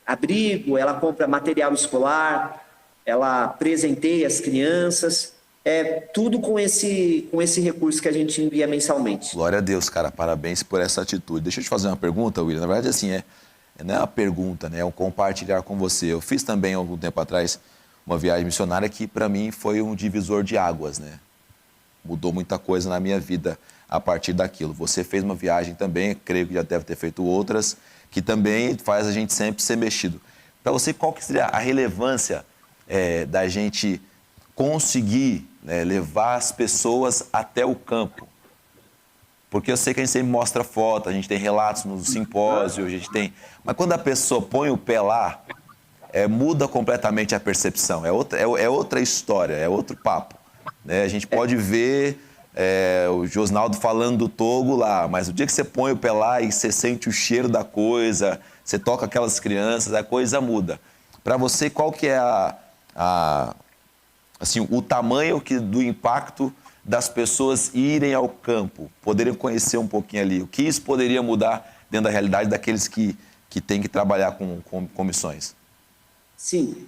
abrigo, ela compra material escolar, ela presenteia as crianças, tudo com esse recurso que a gente envia mensalmente.
Glória a Deus, cara, parabéns por essa atitude. Deixa eu te fazer uma pergunta, William. Na verdade, assim, não é uma pergunta, né? É um compartilhar com você. Eu fiz também, algum tempo atrás, uma viagem missionária que, para mim, foi um divisor de águas, né? Mudou muita coisa na minha vida a partir daquilo. Você fez uma viagem também, creio que já deve ter feito outras, que também faz a gente sempre ser mexido. Para você, qual que seria a relevância da gente conseguir, né, levar as pessoas até o campo? Porque eu sei que a gente sempre mostra foto, a gente tem relatos no simpósio, a gente tem... Mas quando a pessoa põe o pé lá, muda completamente a percepção. É outra história, é outro papo. Né? A gente pode ver o Josnaldo falando do Togo lá, mas o dia que você põe o pé lá e você sente o cheiro da coisa, você toca aquelas crianças, a coisa muda. Para você, qual que é assim, o tamanho do impacto das pessoas irem ao campo, poderem conhecer um pouquinho ali? O que isso poderia mudar dentro da realidade daqueles que têm que trabalhar com missões?
Sim,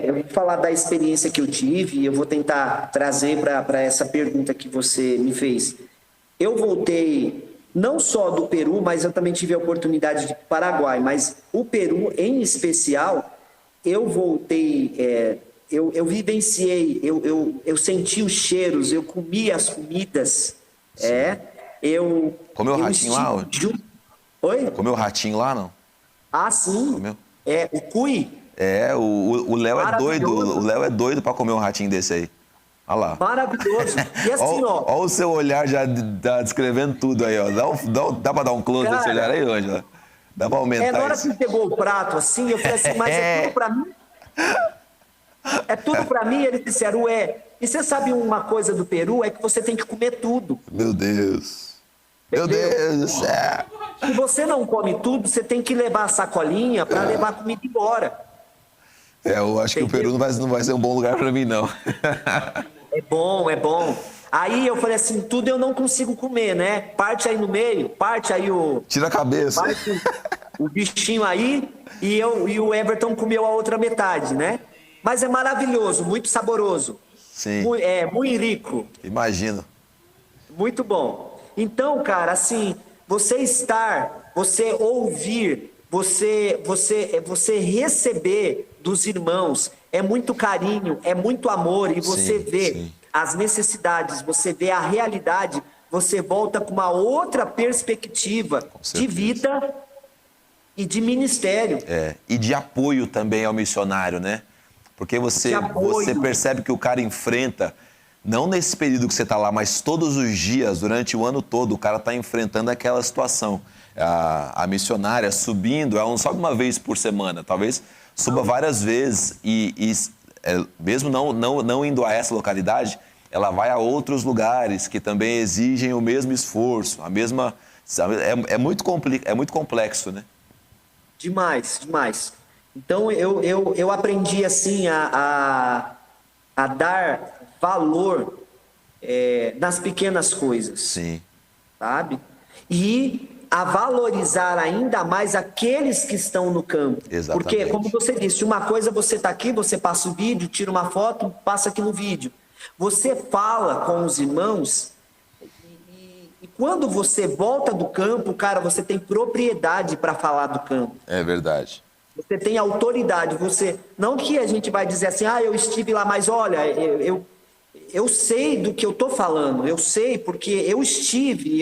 eu vou falar da experiência que eu tive e eu vou tentar trazer para essa pergunta que você me fez. Eu voltei não só do Peru, mas eu também tive a oportunidade de ir para o Paraguai, mas o Peru em especial, eu voltei... Eu vivenciei, eu senti os cheiros, eu comi as comidas.
Comeu ratinho lá?
Oi?
Comeu ratinho lá, não?
Ah, sim.
Comeu?
O cuy.
O Léo é doido. O Léo é doido para comer um ratinho desse aí. Olha lá.
Maravilhoso. E assim,
Olha o seu olhar já tá descrevendo tudo aí, ó. Dá para dar um close nesse olhar aí, Ângela? Dá para aumentar
na hora
isso?
que pegou o prato, assim, eu falei assim, mas é tudo para mim? É tudo para mim. Eles disseram, e você sabe uma coisa do Peru? É que você tem que comer tudo.
Meu Deus. Meu Deus do céu.
Se você não come tudo, você tem que levar a sacolinha para levar a comida embora.
Eu acho que o Peru não vai ser um bom lugar para mim, não.
É bom, é bom. Aí eu falei assim, tudo eu não consigo comer, né? Parte aí no meio, parte aí o...
Tira a cabeça.
Parte o bichinho aí e o Everton comeu a outra metade, né? Mas é maravilhoso, muito saboroso.
Sim.
Muito rico.
Imagino.
Muito bom. Então, cara, assim, você ouvir, você receber dos irmãos, é muito carinho, é muito amor, e você vê as necessidades, você vê a realidade, você volta com uma outra perspectiva de vida e de ministério.
E de apoio também ao missionário, né? Porque você percebe que o cara enfrenta, não nesse período que você está lá, mas todos os dias, durante o ano todo, o cara está enfrentando aquela situação. A missionária subindo, ela não sobe uma vez por semana, talvez suba várias vezes mesmo não indo a essa localidade, ela vai a outros lugares que também exigem o mesmo esforço, a mesma... É muito complexo, né?
Demais, demais. Então, eu aprendi, assim, a dar valor nas pequenas coisas.
Sim.
Sabe? E a valorizar ainda mais aqueles que estão no campo.
Exatamente.
Porque, como você disse, uma coisa você está aqui, você passa o vídeo, tira uma foto, passa aqui no vídeo. Você fala com os irmãos e quando você volta do campo, cara, você tem propriedade para falar do campo.
É verdade.
Você tem autoridade. Não que a gente vai dizer assim, eu estive lá, mas olha, eu sei do que eu estou falando, eu sei porque eu estive,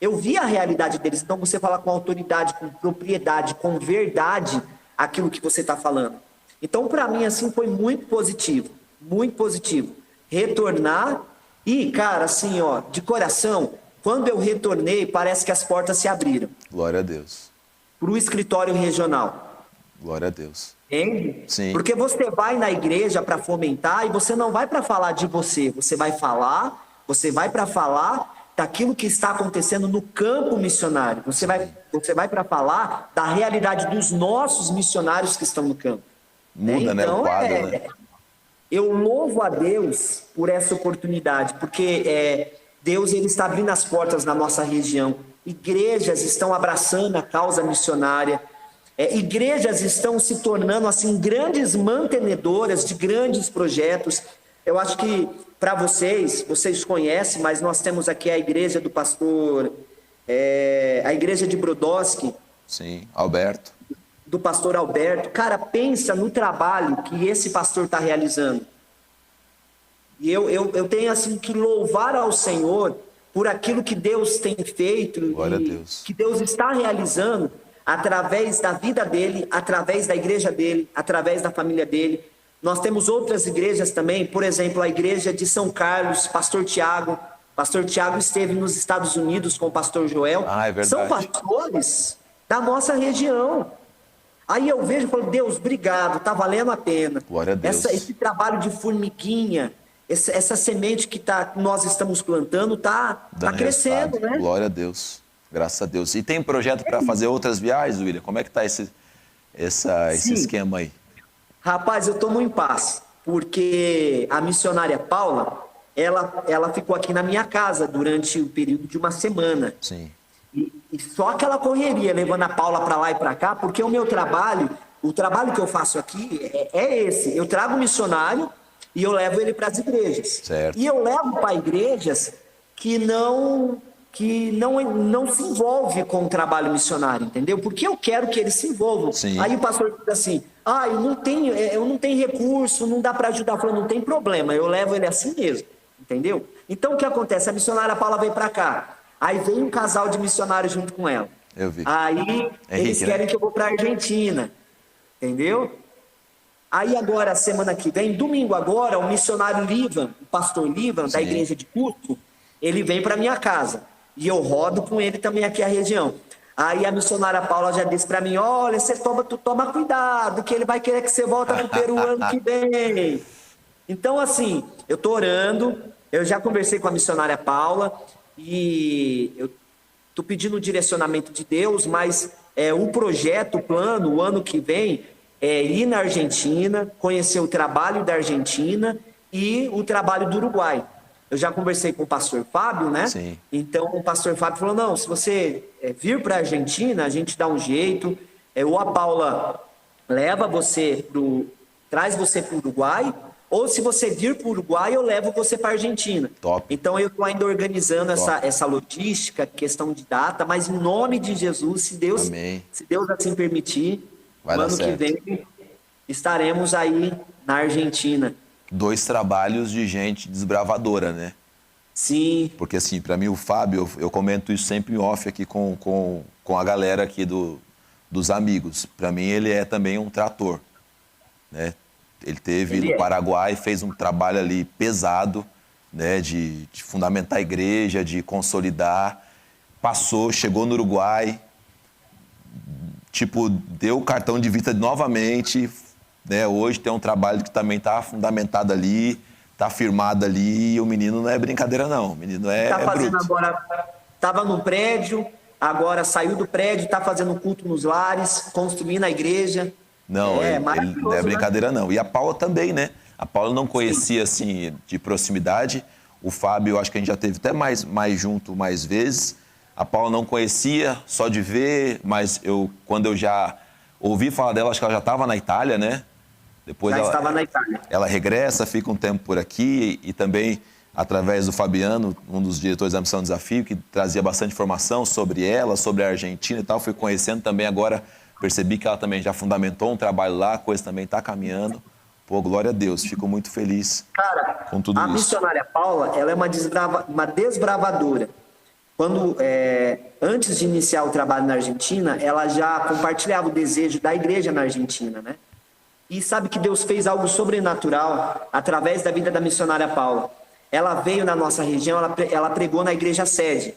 eu vi a realidade deles. Então, você fala com autoridade, com propriedade, com verdade, aquilo que você está falando. Então, para mim, assim, foi muito positivo. Muito positivo. Retornar e, cara, assim, de coração, quando eu retornei, parece que as portas se abriram.
Glória a Deus.
Para o escritório regional.
Glória a Deus.
Entende?
Sim.
Porque você vai na igreja para fomentar e você não vai para falar de você. Você vai para falar daquilo que está acontecendo no campo missionário. Você vai para falar da realidade dos nossos missionários que estão no campo.
Muda, né? O quadro, né?
Eu louvo a Deus por essa oportunidade, porque Deus ele está abrindo as portas na nossa região. Igrejas estão abraçando a causa missionária. Igrejas estão se tornando assim grandes mantenedoras de grandes projetos. Eu acho que para vocês conhecem, mas nós temos aqui a igreja do pastor, a igreja de Brodowski.
Sim, Alberto.
Do pastor Alberto. Cara, pensa no trabalho que esse pastor está realizando. E eu tenho assim que louvar ao Senhor por aquilo que Deus tem feito.
Glória a Deus.
Que Deus está realizando através da vida dele, através da igreja dele, através da família dele. Nós temos outras igrejas também, por exemplo, a igreja de São Carlos, pastor Tiago. Pastor Tiago esteve nos Estados Unidos com o pastor Joel.
É verdade.
São pastores da nossa região. Aí eu vejo e falo, Deus, obrigado, está valendo a pena.
Glória a Deus.
Esse trabalho de formiguinha, essa semente que nós estamos plantando está crescendo, né?
Glória a Deus, graças a Deus. E tem projeto para fazer outras viagens, William? Como é que está esse esquema aí?
Rapaz, eu estou no impasse, porque a missionária Paula, ela ficou aqui na minha casa durante o período de uma semana.
Sim.
E só aquela correria, levando a Paula para lá e para cá, porque o meu trabalho, o trabalho que eu faço aqui é esse. Eu trago o missionário e eu levo ele para as igrejas.
Certo.
E eu levo para igrejas que não se envolve com o trabalho missionário, entendeu? Porque eu quero que eles se envolvam.
Sim.
Aí o pastor diz assim, eu não tenho recurso, não dá para ajudar. Eu falo, não tem problema, eu levo ele assim mesmo, entendeu? Então o que acontece? A missionária Paula veio para cá. Aí vem um casal de missionários junto com ela.
Eu vi.
Aí eles querem que eu vou para a Argentina. Entendeu? Aí agora, semana que vem, domingo agora, o missionário Livan, o pastor Livan, da igreja de Cusco, ele vem para minha casa. E eu rodo com ele também aqui a região. Aí a missionária Paula já disse para mim, olha, tu toma cuidado, que ele vai querer que você volta pro Peru ano que vem. Então, assim, eu tô orando, eu já conversei com a missionária Paula e eu tô pedindo o direcionamento de Deus, mas o projeto, o plano, o ano que vem, é ir na Argentina, conhecer o trabalho da Argentina e o trabalho do Uruguai. Eu já conversei com o pastor Fábio, né?
Sim.
Então, o pastor Fábio falou, não, se você vir para a Argentina, a gente dá um jeito. Ou a Paula leva você traz você para o Uruguai, ou se você vir para o Uruguai, eu levo você para a Argentina.
Top.
Então, eu estou ainda organizando essa logística, questão de data, mas em nome de Jesus, se Deus assim permitir,
vai
no
dar
ano
certo.
que vem, estaremos aí na Argentina.
2 trabalhos de gente desbravadora, né?
Sim.
Porque, assim, para mim, o Fábio, eu comento isso sempre em off aqui com a galera aqui dos amigos. Para mim, ele é também um trator, né? Ele teve no Paraguai, fez um trabalho ali pesado, né? De fundamentar a igreja, de consolidar. Passou, chegou no Uruguai, deu o cartão de visita novamente, né? Hoje tem um trabalho que também está fundamentado ali, está firmado ali, e o menino não é brincadeira, não. O menino é
fazendo
bruto.
agora, estava num prédio, agora saiu do prédio, está fazendo culto nos lares, construindo a igreja.
Não, ele não é brincadeira, não. E a Paula também, né? A Paula não conhecia, assim, de proximidade. O Fábio, acho que a gente já teve até mais junto mais vezes. A Paula não conhecia, só de ver, mas quando eu já ouvi falar dela, acho que ela já estava na Itália, né? Depois
já estava na Itália.
Ela regressa, fica um tempo por aqui e também, através do Fabiano, um dos diretores da Missão Desafio, que trazia bastante informação sobre ela, sobre a Argentina e tal, fui conhecendo também agora, percebi que ela também já fundamentou um trabalho lá, a coisa também está caminhando. Pô, glória a Deus, fico muito feliz com tudo isso.
A missionária Paula, ela é uma desbravadora. Quando, antes de iniciar o trabalho na Argentina, ela já compartilhava o desejo da igreja na Argentina, né? E sabe que Deus fez algo sobrenatural através da vida da missionária Paula. Ela veio na nossa região, ela pregou na igreja sede.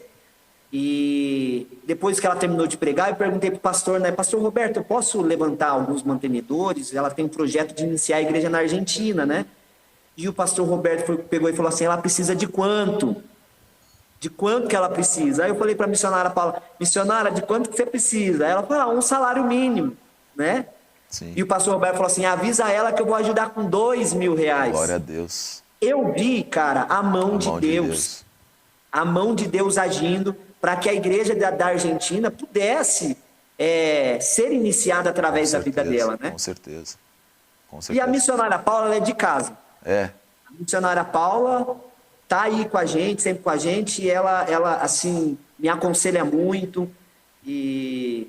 E depois que ela terminou de pregar, eu perguntei para o pastor, né? Pastor Roberto, eu posso levantar alguns mantenedores? Ela tem um projeto de iniciar a igreja na Argentina, né? E o pastor Roberto pegou e falou assim, ela precisa de quanto? De quanto que ela precisa? Aí eu falei para a missionária Paula, missionária, de quanto que você precisa? Aí ela falou, um salário mínimo, né?
Sim.
E o pastor Roberto falou assim, avisa ela que eu vou ajudar com R$2.000.
Glória a Deus.
Eu vi, cara, a mão de Deus. A mão de Deus agindo para que a igreja da Argentina pudesse ser iniciada através da vida dela, né?
Com certeza.
E a missionária Paula, ela é de casa.
A
missionária Paula tá aí com a gente, sempre com a gente, e ela assim, me aconselha muito. E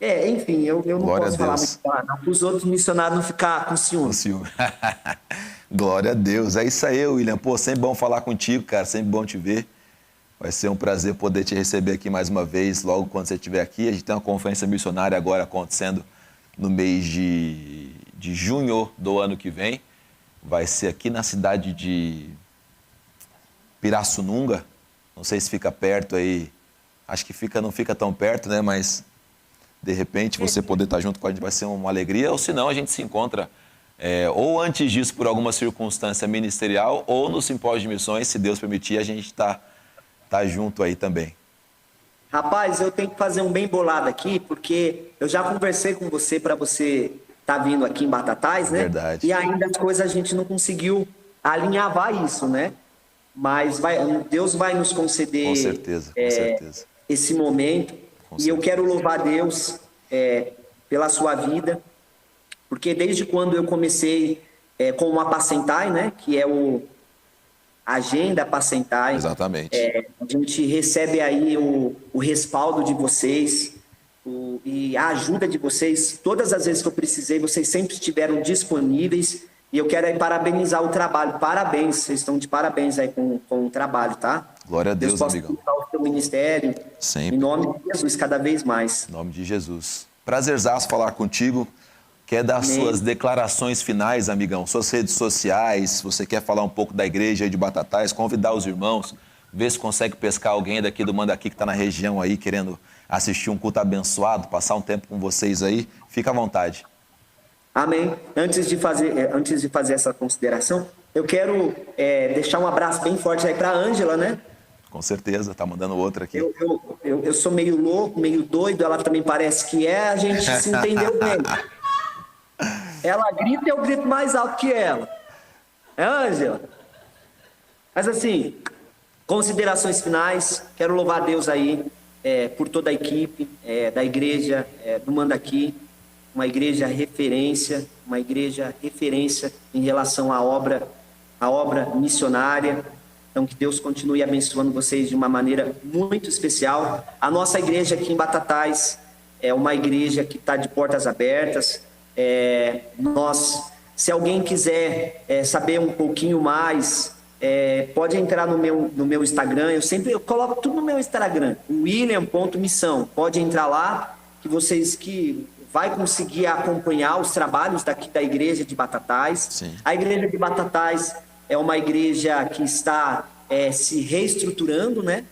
enfim, eu não
Glória
posso falar muito não, para os outros missionários não ficar com ciúme.
Glória a Deus. É isso aí, William. Pô, sempre bom falar contigo, cara. Sempre bom te ver. Vai ser um prazer poder te receber aqui mais uma vez, logo quando você estiver aqui. A gente tem uma conferência missionária agora acontecendo no mês de junho do ano que vem. Vai ser aqui na cidade de Pirassununga. Não sei se fica perto aí. Acho que não fica tão perto, né? Mas, de repente, você poder estar junto com a gente vai ser uma alegria. Ou, se não, a gente se encontra ou antes disso, por alguma circunstância ministerial, ou no simpósio de missões, se Deus permitir, a gente tá junto aí também.
Rapaz, eu tenho que fazer um bem bolado aqui, porque eu já conversei com você para você estar vindo aqui em Batatais, né?
Verdade.
E ainda as coisas a gente não conseguiu alinhavar isso, né? Mas Deus vai nos conceder
com certeza, com certeza.
Esse momento. E eu quero louvar Deus pela sua vida, porque desde quando eu comecei com o Apacentai, né? Que é Agenda Apacentai.
Exatamente.
A gente recebe aí o respaldo de vocês e a ajuda de vocês. Todas as vezes que eu precisei, vocês sempre estiveram disponíveis. E eu quero aí parabenizar o trabalho. Parabéns, vocês estão de parabéns aí com o trabalho, tá?
Glória a Deus, amigão.
Deus possa usar o seu ministério.
Sempre.
Em nome de Jesus, cada vez mais.
Em nome de Jesus. Prazerzaço falar contigo. Quer dar suas declarações finais, amigão? Suas redes sociais, se você quer falar um pouco da igreja aí de Batatais, convidar os irmãos, ver se consegue pescar alguém daqui do Mandaqui que está na região aí, querendo assistir um culto abençoado, passar um tempo com vocês aí, fica à vontade.
Amém. Antes de fazer essa consideração, eu quero deixar um abraço bem forte aí para a Ângela, né?
Com certeza, tá mandando outra aqui.
Eu sou meio louco, meio doido, ela também parece que é, a gente se entendeu bem. Ela grita e eu grito mais alto que ela. É, Ângela? Mas assim, considerações finais, quero louvar a Deus aí por toda a equipe da igreja do Mandaqui, uma igreja referência em relação à obra missionária. Então, que Deus continue abençoando vocês de uma maneira muito especial. A nossa igreja aqui em Batatais é uma igreja que está de portas abertas. Se alguém quiser saber um pouquinho mais, pode entrar no meu Instagram. Eu coloco tudo no meu Instagram, william.missão. Pode entrar lá, que vocês vai conseguir acompanhar os trabalhos daqui da igreja de Batatais. Sim. A igreja de Batatais é uma igreja que está se reestruturando, né?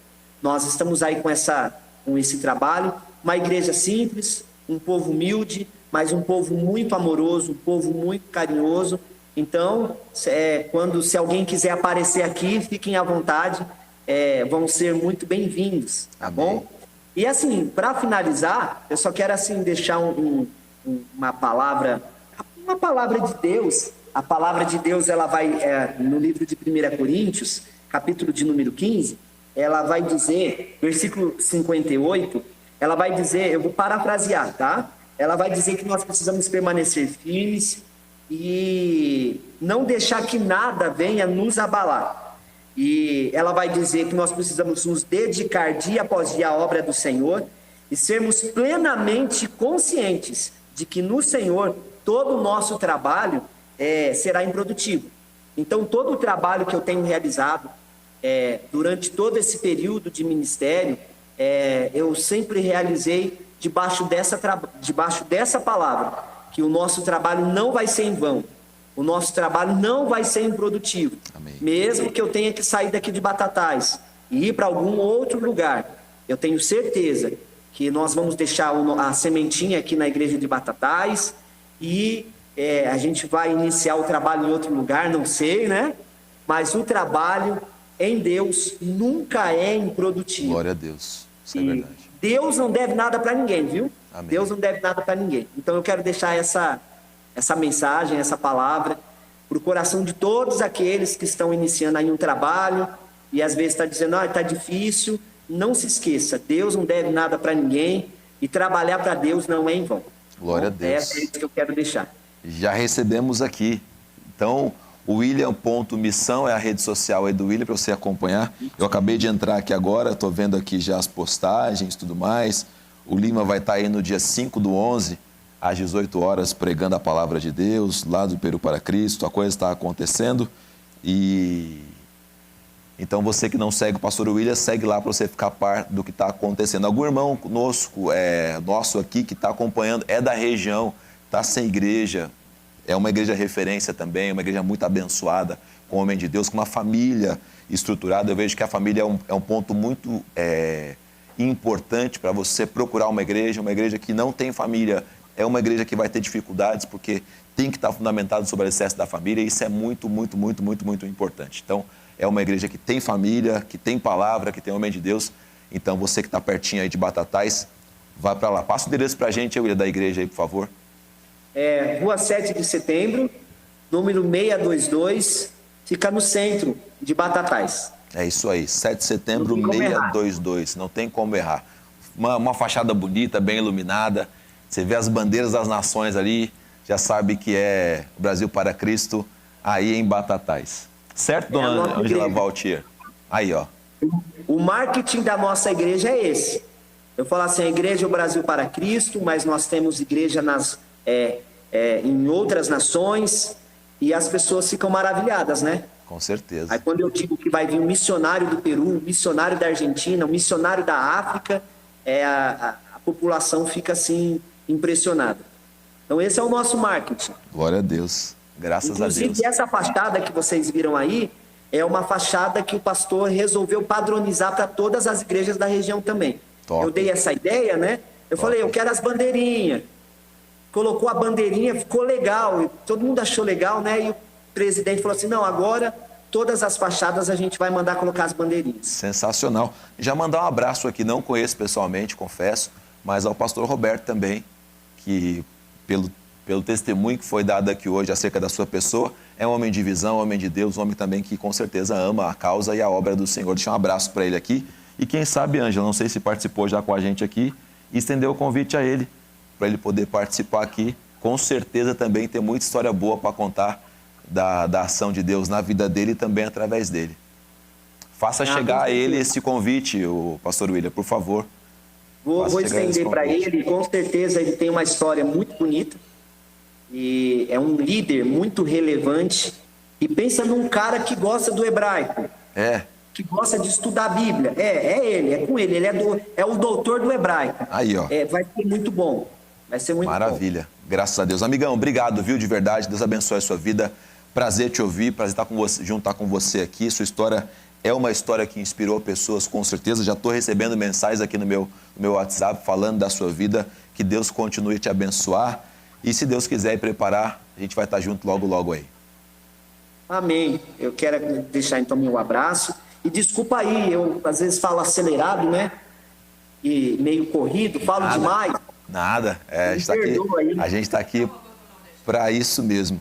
Nós estamos aí com esse trabalho. Uma igreja simples, um povo humilde, mas um povo muito amoroso, um povo muito carinhoso. Então, se alguém quiser aparecer aqui, fiquem à vontade, vão ser muito bem-vindos, tá bom? E assim, para finalizar, eu só quero assim deixar uma palavra de Deus. A palavra de Deus, ela vai, no livro de 1 Coríntios, capítulo de número 15, ela vai dizer, versículo 58, ela vai dizer, eu vou parafrasear, tá? Ela vai dizer que nós precisamos permanecer firmes e não deixar que nada venha nos abalar. E ela vai dizer que nós precisamos nos dedicar dia após dia à obra do Senhor e sermos plenamente conscientes de que no Senhor todo o nosso trabalho será improdutivo. Então, todo o trabalho que eu tenho realizado durante todo esse período de ministério, eu sempre realizei debaixo dessa palavra, que o nosso trabalho não vai ser em vão, o nosso trabalho não vai ser improdutivo. Amém. Mesmo que eu tenha que sair daqui de Batatais e ir para algum outro lugar, eu tenho certeza que nós vamos deixar a sementinha aqui na igreja de Batatais e a gente vai iniciar o trabalho em outro lugar, não sei, né? Mas o trabalho em Deus nunca é improdutivo.
Glória a Deus, isso é verdade.
Deus não deve nada para ninguém, viu?
Amém.
Deus não deve nada para ninguém. Então eu quero deixar essa mensagem, essa palavra, para o coração de todos aqueles que estão iniciando aí um trabalho e às vezes está dizendo, está difícil. Não se esqueça, Deus não deve nada para ninguém e trabalhar para Deus não é em vão.
Glória a Deus.
É isso que eu quero deixar.
Já recebemos aqui. Então, o William.missão é a rede social aí do William para você acompanhar. Eu acabei de entrar aqui agora, estou vendo aqui já as postagens e tudo mais. O Lima vai estar aí no dia 5/11, às 18 horas, pregando a palavra de Deus, lá do Peru para Cristo. A coisa está acontecendo. Então, você que não segue o pastor William, segue lá para você ficar par do que está acontecendo. Algum irmão nosso aqui que está acompanhando, é da região, está sem igreja, é uma igreja referência também, uma igreja muito abençoada, com o homem de Deus, com uma família estruturada. Eu vejo que a família é um ponto muito importante para você procurar uma igreja que não tem família, é uma igreja que vai ter dificuldades, porque tem que estar fundamentado sobre o alicerce da família, e isso é muito, muito, muito, muito, muito importante. Então, é uma igreja que tem família, que tem palavra, que tem homem de Deus. Então, você que está pertinho aí de Batatais, vai para lá. Passa o endereço para a gente, William, da igreja aí, por favor.
Rua 7 de Setembro, número 622, fica no centro de Batatais.
É isso aí, 7 de setembro, 622, não tem como errar. Uma fachada bonita, bem iluminada, você vê as bandeiras das nações ali, já sabe que é o Brasil para Cristo, aí em Batatais. Certo, dona Angela Valtier? Aí, ó.
O marketing da nossa igreja é esse. Eu falo assim, a igreja é o Brasil para Cristo, mas nós temos igreja em outras nações e as pessoas ficam maravilhadas, né?
Com certeza.
Aí quando eu digo que vai vir um missionário do Peru, um missionário da Argentina, um missionário da África, a população fica assim impressionada. Então esse é o nosso marketing.
Glória a Deus. Graças a Deus.
Inclusive, essa fachada que vocês viram aí é uma fachada que o pastor resolveu padronizar para todas as igrejas da região também. eu dei essa ideia, né? Eu falei, eu quero as bandeirinhas. Colocou a bandeirinha, ficou legal, todo mundo achou legal, né? E o presidente falou assim, não, agora todas as fachadas a gente vai mandar colocar as bandeirinhas.
Sensacional. Já mandar um abraço aqui, não conheço pessoalmente, confesso, mas ao pastor Roberto também, que pelo testemunho que foi dado aqui hoje acerca da sua pessoa, é um homem de visão, um homem de Deus, um homem também que com certeza ama a causa e a obra do Senhor. Deixa um abraço para ele aqui. E quem sabe, Ângela, não sei se participou já com a gente aqui, estendeu o convite a ele, para ele poder participar aqui. Com certeza também tem muita história boa para contar da ação de Deus na vida dele e também através dele. Faça chegar a ele esse convite, o pastor William, por favor.
Vou estender para ele, com certeza ele tem uma história muito bonita e é um líder muito relevante. E pensa num cara que gosta do hebraico, que gosta de estudar a Bíblia. É ele, é com ele, ele é o doutor do hebraico.
Aí, ó.
Vai ser muito bom, vai ser muito
Maravilha,
bom.
Graças a Deus. Amigão, obrigado, viu, de verdade, Deus abençoe a sua vida. Prazer te ouvir, prazer estar com você, juntar com você aqui. Sua história é uma história que inspirou pessoas, com certeza. Já estou recebendo mensagens aqui no meu WhatsApp falando da sua vida. Que Deus continue a te abençoar. E se Deus quiser preparar, a gente vai estar junto logo, logo aí.
Amém. Eu quero deixar então meu abraço. E desculpa aí, eu às vezes falo acelerado, né? E meio corrido, falo demais.
Nada. A gente está aqui para isso mesmo.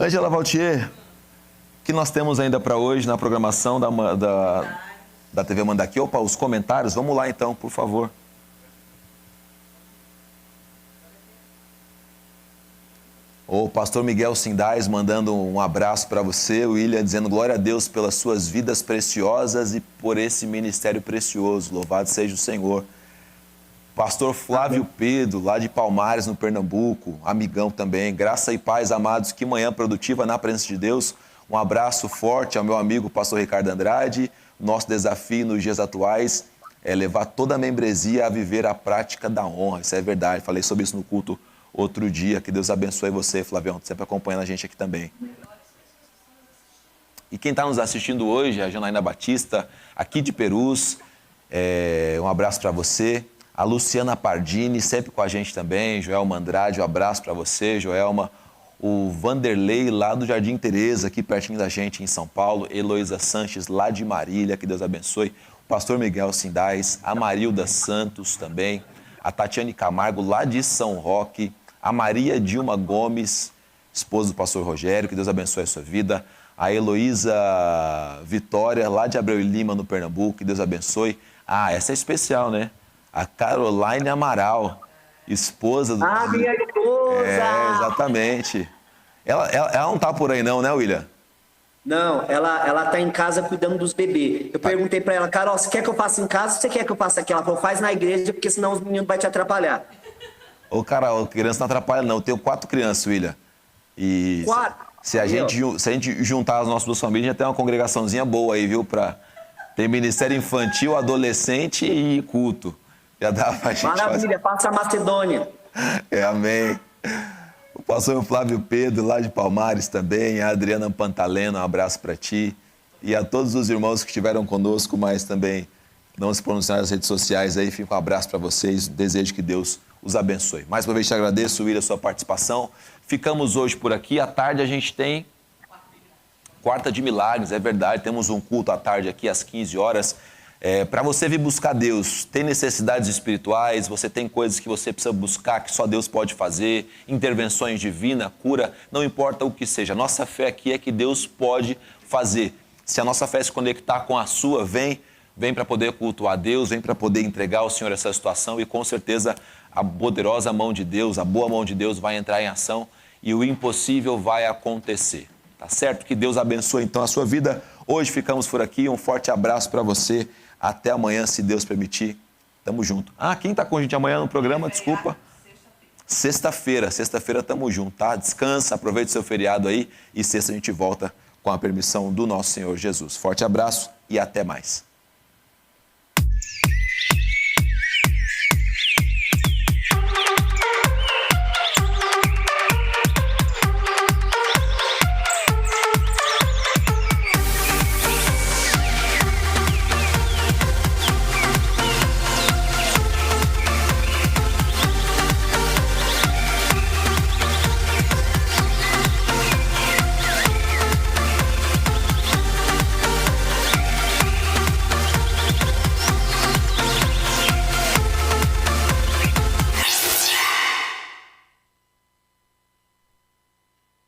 Ângela Valtier, o que nós temos ainda para hoje na programação da TV Mandaqui? Opa, os comentários, vamos lá então, por favor. O pastor Miguel Sindais mandando um abraço para você, o William dizendo glória a Deus pelas suas vidas preciosas e por esse ministério precioso, louvado seja o Senhor. Pastor Flávio Pedro, lá de Palmares, no Pernambuco, amigão também. Graça e paz, amados, que manhã produtiva na presença de Deus. Um abraço forte ao meu amigo pastor Ricardo Andrade. Nosso desafio nos dias atuais é levar toda a membresia a viver a prática da honra. Isso é verdade, falei sobre isso no culto outro dia. Que Deus abençoe você, Flavião, sempre acompanhando a gente aqui também. E quem está nos assistindo hoje, a Janaína Batista, aqui de Perus, um abraço para você. A Luciana Pardini, sempre com a gente também. Joelma Andrade, um abraço para você, Joelma. O Vanderlei, lá do Jardim Tereza, aqui pertinho da gente, em São Paulo. Heloísa Sanches, lá de Marília, que Deus abençoe. O pastor Miguel Sindais, a Marilda Santos também. A Tatiane Camargo, lá de São Roque. A Maria Dilma Gomes, esposa do pastor Rogério, que Deus abençoe a sua vida. A Heloísa Vitória, lá de Abreu e Lima, no Pernambuco, que Deus abençoe. Ah, essa é especial, né? A Caroline Amaral, esposa do...
Ah, minha esposa!
Exatamente. Ela não tá por aí não, né, William?
Não, ela tá em casa cuidando dos bebês. Eu perguntei pra ela, Carol, você quer que eu faça em casa ou você quer que eu faça aqui? Ela falou, faz na igreja, porque senão os meninos vão te atrapalhar.
Ô, Carol, criança não atrapalha não. Eu tenho 4 crianças, William. E
4?
Se a gente juntar as nossas 2 famílias, já tem uma congregaçãozinha boa aí, viu? Tem ministério infantil, adolescente e culto. Já dá pra gente
Maravilha, passa a Macedônia.
Amém. O pastor Flávio Pedro, lá de Palmares também. A Adriana Pantaleno, um abraço para ti. E a todos os irmãos que estiveram conosco, mas também não se pronunciaram nas redes sociais aí. Fica um abraço para vocês. Desejo que Deus os abençoe. Mais uma vez te agradeço, William, a sua participação. Ficamos hoje por aqui. À tarde a gente tem Quarta de Milagres, é verdade. Temos um culto à tarde aqui às 15 horas. Para você vir buscar Deus, tem necessidades espirituais, você tem coisas que você precisa buscar, que só Deus pode fazer, intervenções divinas, cura, não importa o que seja. Nossa fé aqui é que Deus pode fazer. Se a nossa fé se conectar com a sua, vem para poder cultuar Deus, vem para poder entregar ao Senhor essa situação e com certeza a poderosa mão de Deus, a boa mão de Deus vai entrar em ação e o impossível vai acontecer. Tá certo? Que Deus abençoe então a sua vida. Hoje ficamos por aqui, um forte abraço para você. Até amanhã, se Deus permitir. Tamo junto. Quem tá com a gente amanhã no programa, desculpa. Sexta-feira tamo junto, tá? Descansa, aproveite o seu feriado aí e sexta a gente volta com a permissão do nosso Senhor Jesus. Forte abraço e até mais.